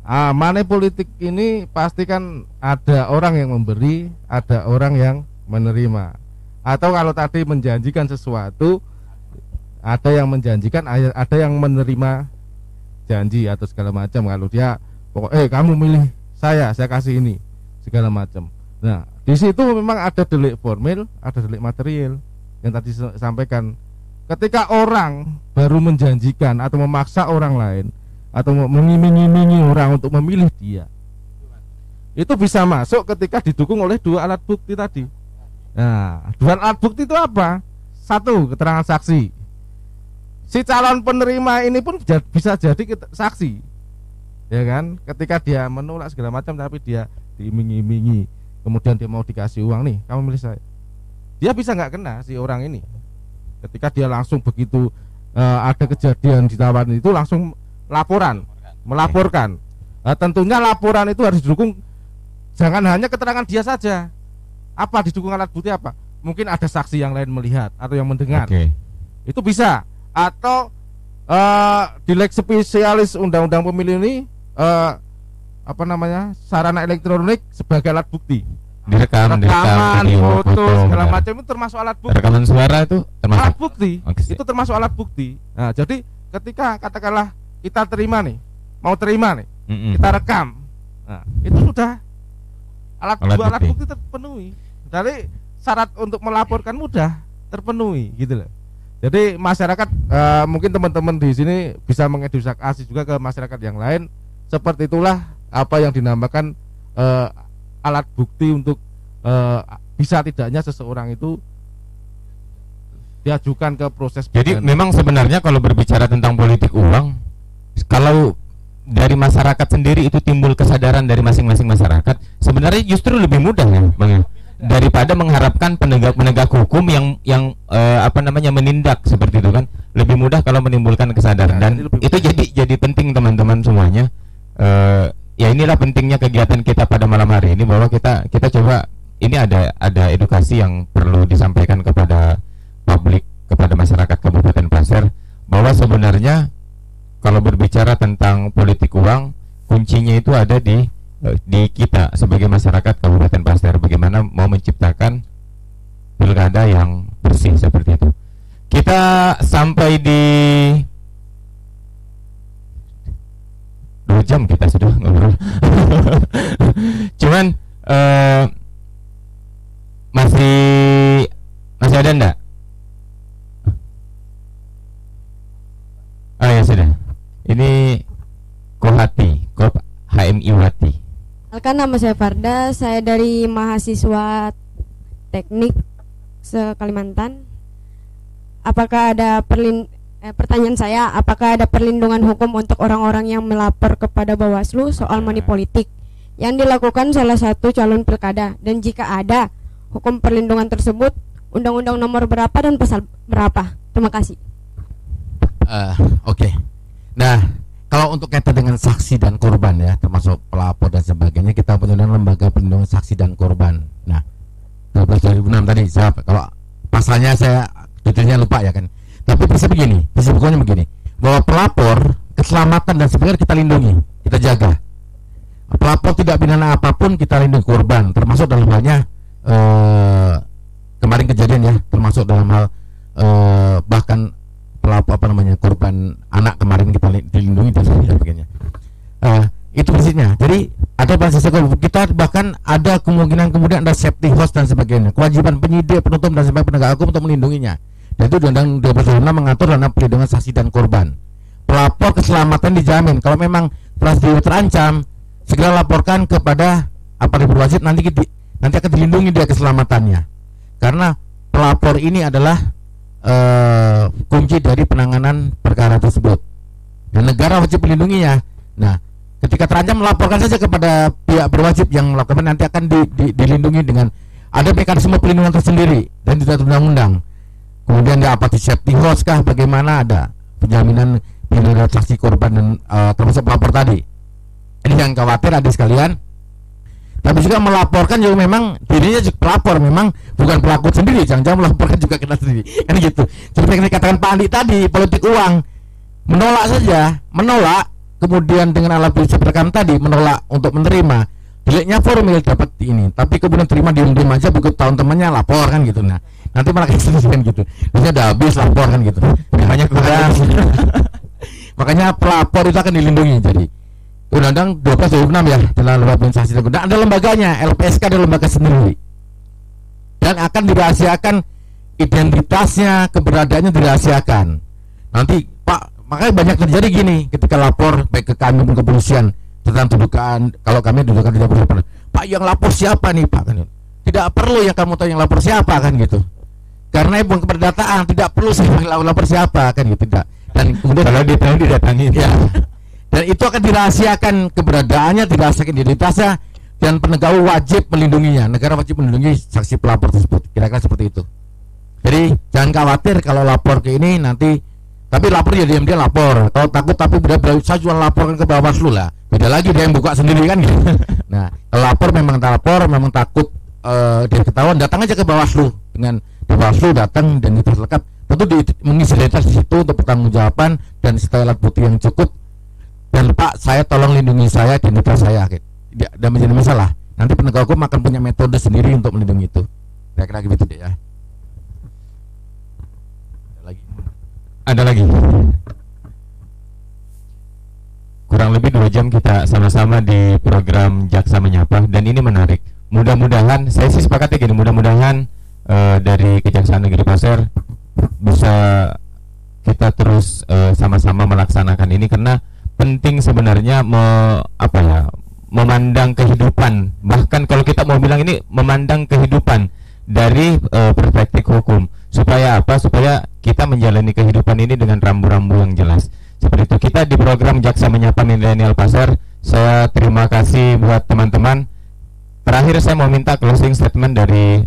money politik ini pasti kan ada orang yang memberi, ada orang yang menerima. Atau kalau tadi menjanjikan sesuatu, ada yang menjanjikan, ada yang menerima janji atau segala macam. Kalau dia kamu milih saya kasih ini segala macam. Nah, di situ memang ada delik formil, ada delik material yang tadi sampaikan. Ketika orang baru menjanjikan atau memaksa orang lain atau mengiming-imingi orang untuk memilih dia, itu bisa masuk ketika didukung oleh dua alat bukti tadi. Nah, dua alat bukti itu apa? Satu, keterangan saksi. Si calon penerima ini pun bisa jadi saksi, ya kan? Ketika dia menolak segala macam, tapi dia diiming-imingi, kemudian dia mau dikasih uang, nih kamu milih saya, dia bisa nggak kena si orang ini. Ketika dia langsung begitu ada kejadian ditawarin itu langsung melaporkan. Tentunya laporan itu harus didukung, jangan hanya keterangan dia saja. Apa didukung alat bukti apa? Mungkin ada saksi yang lain melihat atau yang mendengar. Itu bisa. Atau di leg spesialis undang-undang pemilu ini sarana elektronik sebagai alat bukti. Rekaman, foto segala macam itu termasuk alat bukti. Rekaman suara itu termasuk alat bukti. Itu termasuk alat bukti. Nah, jadi ketika katakanlah kita terima nih, kita rekam. Nah, itu sudah alat bukti terpenuhi. Jadi syarat untuk melaporkan mudah terpenuhi gitu loh. Jadi masyarakat mungkin teman-teman di sini bisa mengedukasi juga ke masyarakat yang lain. Seperti itulah apa yang dinamakan alat bukti untuk bisa tidaknya seseorang itu diajukan ke proses pidana. Jadi memang sebenarnya kalau berbicara tentang politik uang, kalau dari masyarakat sendiri itu timbul kesadaran dari masing-masing masyarakat, sebenarnya justru lebih mudah ya, Bang, daripada mengharapkan penegak hukum yang menindak seperti itu kan. Lebih mudah kalau menimbulkan kesadaran, dan itu jadi penting teman-teman semuanya. Ya inilah pentingnya kegiatan kita pada malam hari ini, bahwa kita coba, ini ada edukasi yang perlu disampaikan kepada publik, kepada masyarakat Kabupaten Pasir, bahwa sebenarnya kalau berbicara tentang politik uang, kuncinya itu ada di kita sebagai masyarakat Kabupaten Pasir, bagaimana mau menciptakan pilkada yang bersih seperti itu. Kita sampai di 2 jam kita sudah ngobrol. Cuman masih ada enggak? Oh ya sudah. Ini Kohati, HMI Wati. Perkenalkan, nama saya Farda, saya dari mahasiswa teknik se-Kalimantan. Apakah ada pertanyaan saya, apakah ada perlindungan hukum untuk orang-orang yang melapor kepada Bawaslu soal money politik yang dilakukan salah satu calon pilkada, dan jika ada, hukum perlindungan tersebut undang-undang nomor berapa dan pasal berapa? Terima kasih. Oke. Nah, kalau untuk kaitan dengan saksi dan korban ya, termasuk pelapor dan sebagainya, kita punya lembaga perlindungan saksi dan korban. Nah, 12/2006 tadi kalau pasalnya saya detailnya lupa ya kan. Tapi pokoknya begini, bahwa pelapor, keselamatan dan sebagainya kita lindungi, kita jaga. Pelapor tidak pidana apapun kita lindungi, korban, termasuk dalam halnya kemarin kejadian ya, termasuk dalam hal bahkan pelapor korban anak kemarin kita dilindungi dan sebagainya. Itu prinsipnya. Jadi ada proses kita, bahkan ada kemungkinan kemudian ada safety host dan sebagainya. Kewajiban penyidik, penuntut dan sebagainya penegak hukum untuk melindunginya. Dan itu undang-undang 12/2006 mengatur tentang perlindungan saksi dan korban. Pelapor keselamatan dijamin. Kalau memang proses terancam, segera laporkan kepada aparat berwajib, nanti akan dilindungi dia keselamatannya. Karena pelapor ini adalah kunci dari penanganan perkara tersebut. Dan negara wajib melindunginya. Nah, ketika terancam melaporkan saja kepada pihak berwajib yang melakukan, nanti akan dilindungi dengan ada mekanisme perlindungan tersendiri dan tidak undang-undang. Kemudian dia apa di safety host kah, bagaimana ada penjaminan perlindungan saksi korban dan termasuk pelapor tadi. Ini jangan khawatir adik sekalian. Tapi juga melaporkan juga memang dirinya juga pelapor, memang bukan pelaku sendiri, jangan melaporkan juga kita sendiri. Kan gitu. Seperti yang dikatakan Pak Andi tadi, politik uang, menolak saja, menolak, kemudian dengan alat bukti rekam tadi menolak untuk menerima, deliknya formil dapat ini, tapi kemudian terima diem aja, begitu tahun temannya lapor kan gitu. Nah nanti malah kan gitu, biasanya udah habis lapor kan gitu, makanya kurang. Makanya pelapor itu akan dilindungi. Jadi Undang-Undang 12 2006 ya tentang lembaga administrasi dan ada lembaganya, LPSK ada lembaga sendiri dan akan dirahasiakan identitasnya, keberadaannya dirahasiakan. Nanti Pak, makanya banyak terjadi gini ketika lapor baik ke kami maupun kepolisian tentang dugaan, kalau kami dudukan tidak bersalah. Pak, yang lapor siapa nih Pak? Kan tidak perlu yang kamu tahu yang lapor siapa kan gitu. Karena bukan keperdataan, tidak perlu saya lapor siapa kan gitu, tidak. Dan kemudian kalau ditahu didatangi ya. Dan itu akan dirahasiakan keberadaannya, dirahasiakan identitasnya, dan penegak wajib melindunginya. Negara wajib melindungi saksi pelapor tersebut. Kira-kira seperti itu. Jadi jangan khawatir kalau lapor ke ini nanti, tapi lapor ya diam-diam lapor. Kalau takut tapi benar-benar saya cuma laporkan ke Bawaslu lah. Beda lagi dia yang buka sendiri kan gitu. Nah, lapor memang lapor, memang takut dia ketahuan, datang aja ke Bawaslu. Dengan di Bawaslu datang dan itu lengkap. Tentu mengisi data di situ untuk pertanggungjawaban dan setelah alat bukti yang cukup. Dan Pak, saya tolong lindungi saya, identitas saya. Tidak menjadi masalah. Nanti penegak hukum akan punya metode sendiri untuk melindungi itu. Kira-kira gitu deh ya. Ada lagi. Kurang lebih 2 jam kita sama-sama di program Jaksa Menyapa dan ini menarik. Mudah-mudahan, saya sih sepakatnya gini, mudah-mudahan dari Kejaksaan Negeri Pasir bisa kita terus sama-sama melaksanakan ini karena penting sebenarnya memandang kehidupan. Bahkan kalau kita mau bilang ini memandang kehidupan dari perspektif hukum. Supaya apa? Supaya kita menjalani kehidupan ini dengan rambu-rambu yang jelas. Seperti itu. Kita di program Jaksa Menyapa Milenial Pasir. Saya terima kasih buat teman-teman. Terakhir saya mau minta closing statement dari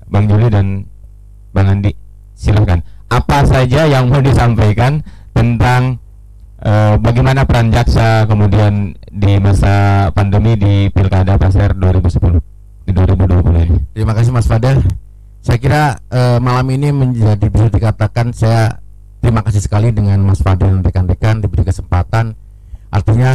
Bang Juli dan Bang Andi. Silahkan. Apa saja yang mau disampaikan tentang bagaimana peran jaksa kemudian di masa pandemi di Pilkada Pasir 2010 di 2020 ini. Terima kasih Mas Fadel. Saya kira malam ini menjadi bisa dikatakan saya terima kasih sekali dengan Mas Fadel dan rekan-rekan diberi kesempatan. Artinya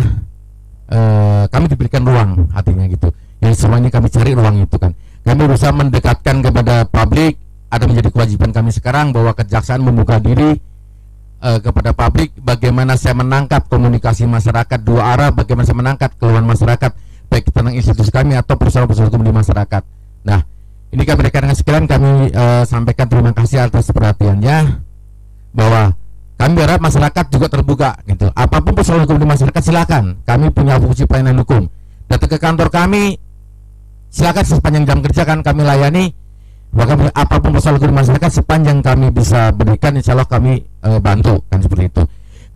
kami diberikan ruang, artinya gitu. Yang semua ini kami cari ruang itu kan. Kami berusaha mendekatkan kepada publik. Ada menjadi kewajiban kami sekarang bahwa kejaksaan membuka diri kepada publik. Bagaimana saya menangkap komunikasi masyarakat dua arah, bagaimana saya menangkap keluhan masyarakat baik tentang institusi kami atau persoalan-persoalan hukum di masyarakat. Nah, ini kami rekan-rekan sekalian kami sampaikan terima kasih atas perhatiannya, bahwa kami berharap masyarakat juga terbuka gitu. Apapun persoalan hukum di masyarakat silakan. Kami punya fungsi pelayanan hukum. Datang ke kantor kami silakan sepanjang jam kerja kan kami layani. Bahkan apapun persoalan hukum di masyarakat sepanjang kami bisa berikan, insya Allah kami bantu kan seperti itu.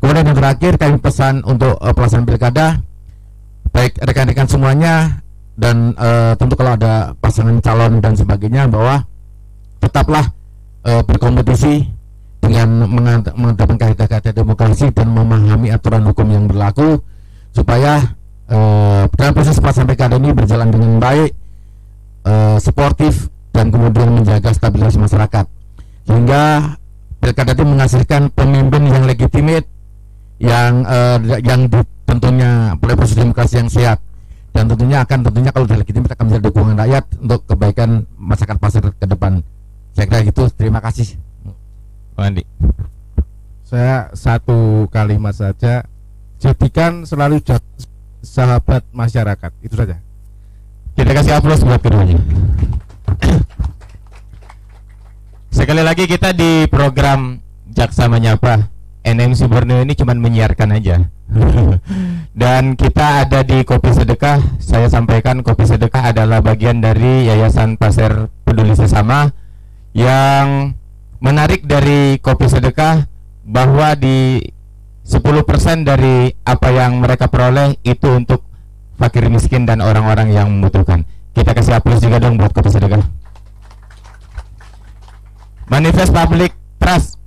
Kemudian yang terakhir kami pesan untuk pelaksanaan pilkada, baik rekan-rekan semuanya dan tentu kalau ada pasangan calon dan sebagainya, bahwa tetaplah berkompetisi dengan menghadapkan kaidah-kaidah demokrasi dan memahami aturan hukum yang berlaku supaya dalam proses pelaksanaan pilkada ini berjalan dengan baik, sportif dan kemudian menjaga stabilitas masyarakat sehingga pilkada itu menghasilkan pemimpin yang legitimate yang tentunya oleh proses demokrasi yang sehat. Dan tentunya kalau sudah legitimit akan menjadi dukungan rakyat untuk kebaikan masyarakat Pasir ke depan. Saya kira gitu. Terima kasih. Pak Andi. Saya satu kalimat saja, jadikan selalu sahabat masyarakat. Itu saja. Kita kasih aplaus buat keduanya. Sekali lagi kita di program Jaksa Menyapa. NMC Borneo ini cuma menyiarkan aja. Dan kita ada di Kopi Sedekah. Saya sampaikan Kopi Sedekah adalah bagian dari Yayasan Pasir Peduli Sesama. Yang menarik dari Kopi Sedekah bahwa di 10% dari apa yang mereka peroleh itu untuk fakir miskin dan orang-orang yang membutuhkan. Kita kasih aplaus juga dong buat Kopi Sedekah. Manifest Public Trust.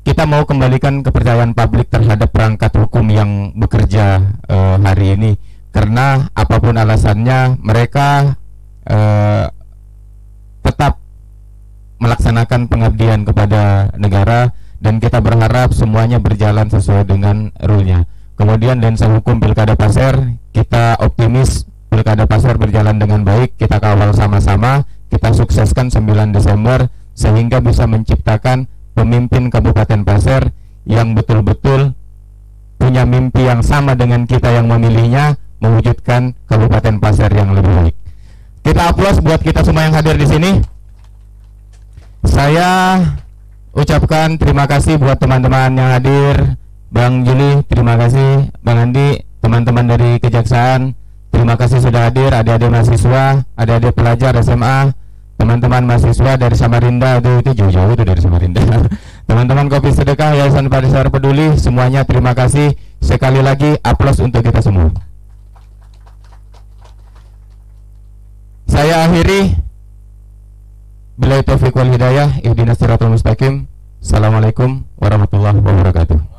Kita mau kembalikan kepercayaan publik terhadap perangkat hukum yang bekerja hari ini. Karena apapun alasannya mereka tetap melaksanakan pengabdian kepada negara. Dan kita berharap semuanya berjalan sesuai dengan rule-nya. kemudian Densa Hukum Pilkada Pasir, kita optimis Pilkada Pasir berjalan dengan baik, kita kawal sama-sama, kita sukseskan 9 Desember sehingga bisa menciptakan pemimpin Kabupaten Pasir yang betul-betul punya mimpi yang sama dengan kita yang memilihnya, mewujudkan Kabupaten Pasir yang lebih baik. Kita aplaus buat kita semua yang hadir di sini. Saya ucapkan terima kasih buat teman-teman yang hadir. Bang Juli, terima kasih. Bang Andi, teman-teman dari Kejaksaan, terima kasih sudah hadir. Adik-adik mahasiswa, adik-adik pelajar SMA, teman-teman mahasiswa dari Samarinda, itu jauh-jauh itu dari Samarinda. Teman-teman Kopi Sedekah, Yayasan Pasir Peduli, semuanya terima kasih. Sekali lagi aplaus untuk kita semua. Saya akhiri. Billahi taufiq wal hidayah. Ihdinas siratal mustaqim. Assalamualaikum warahmatullahi wabarakatuh.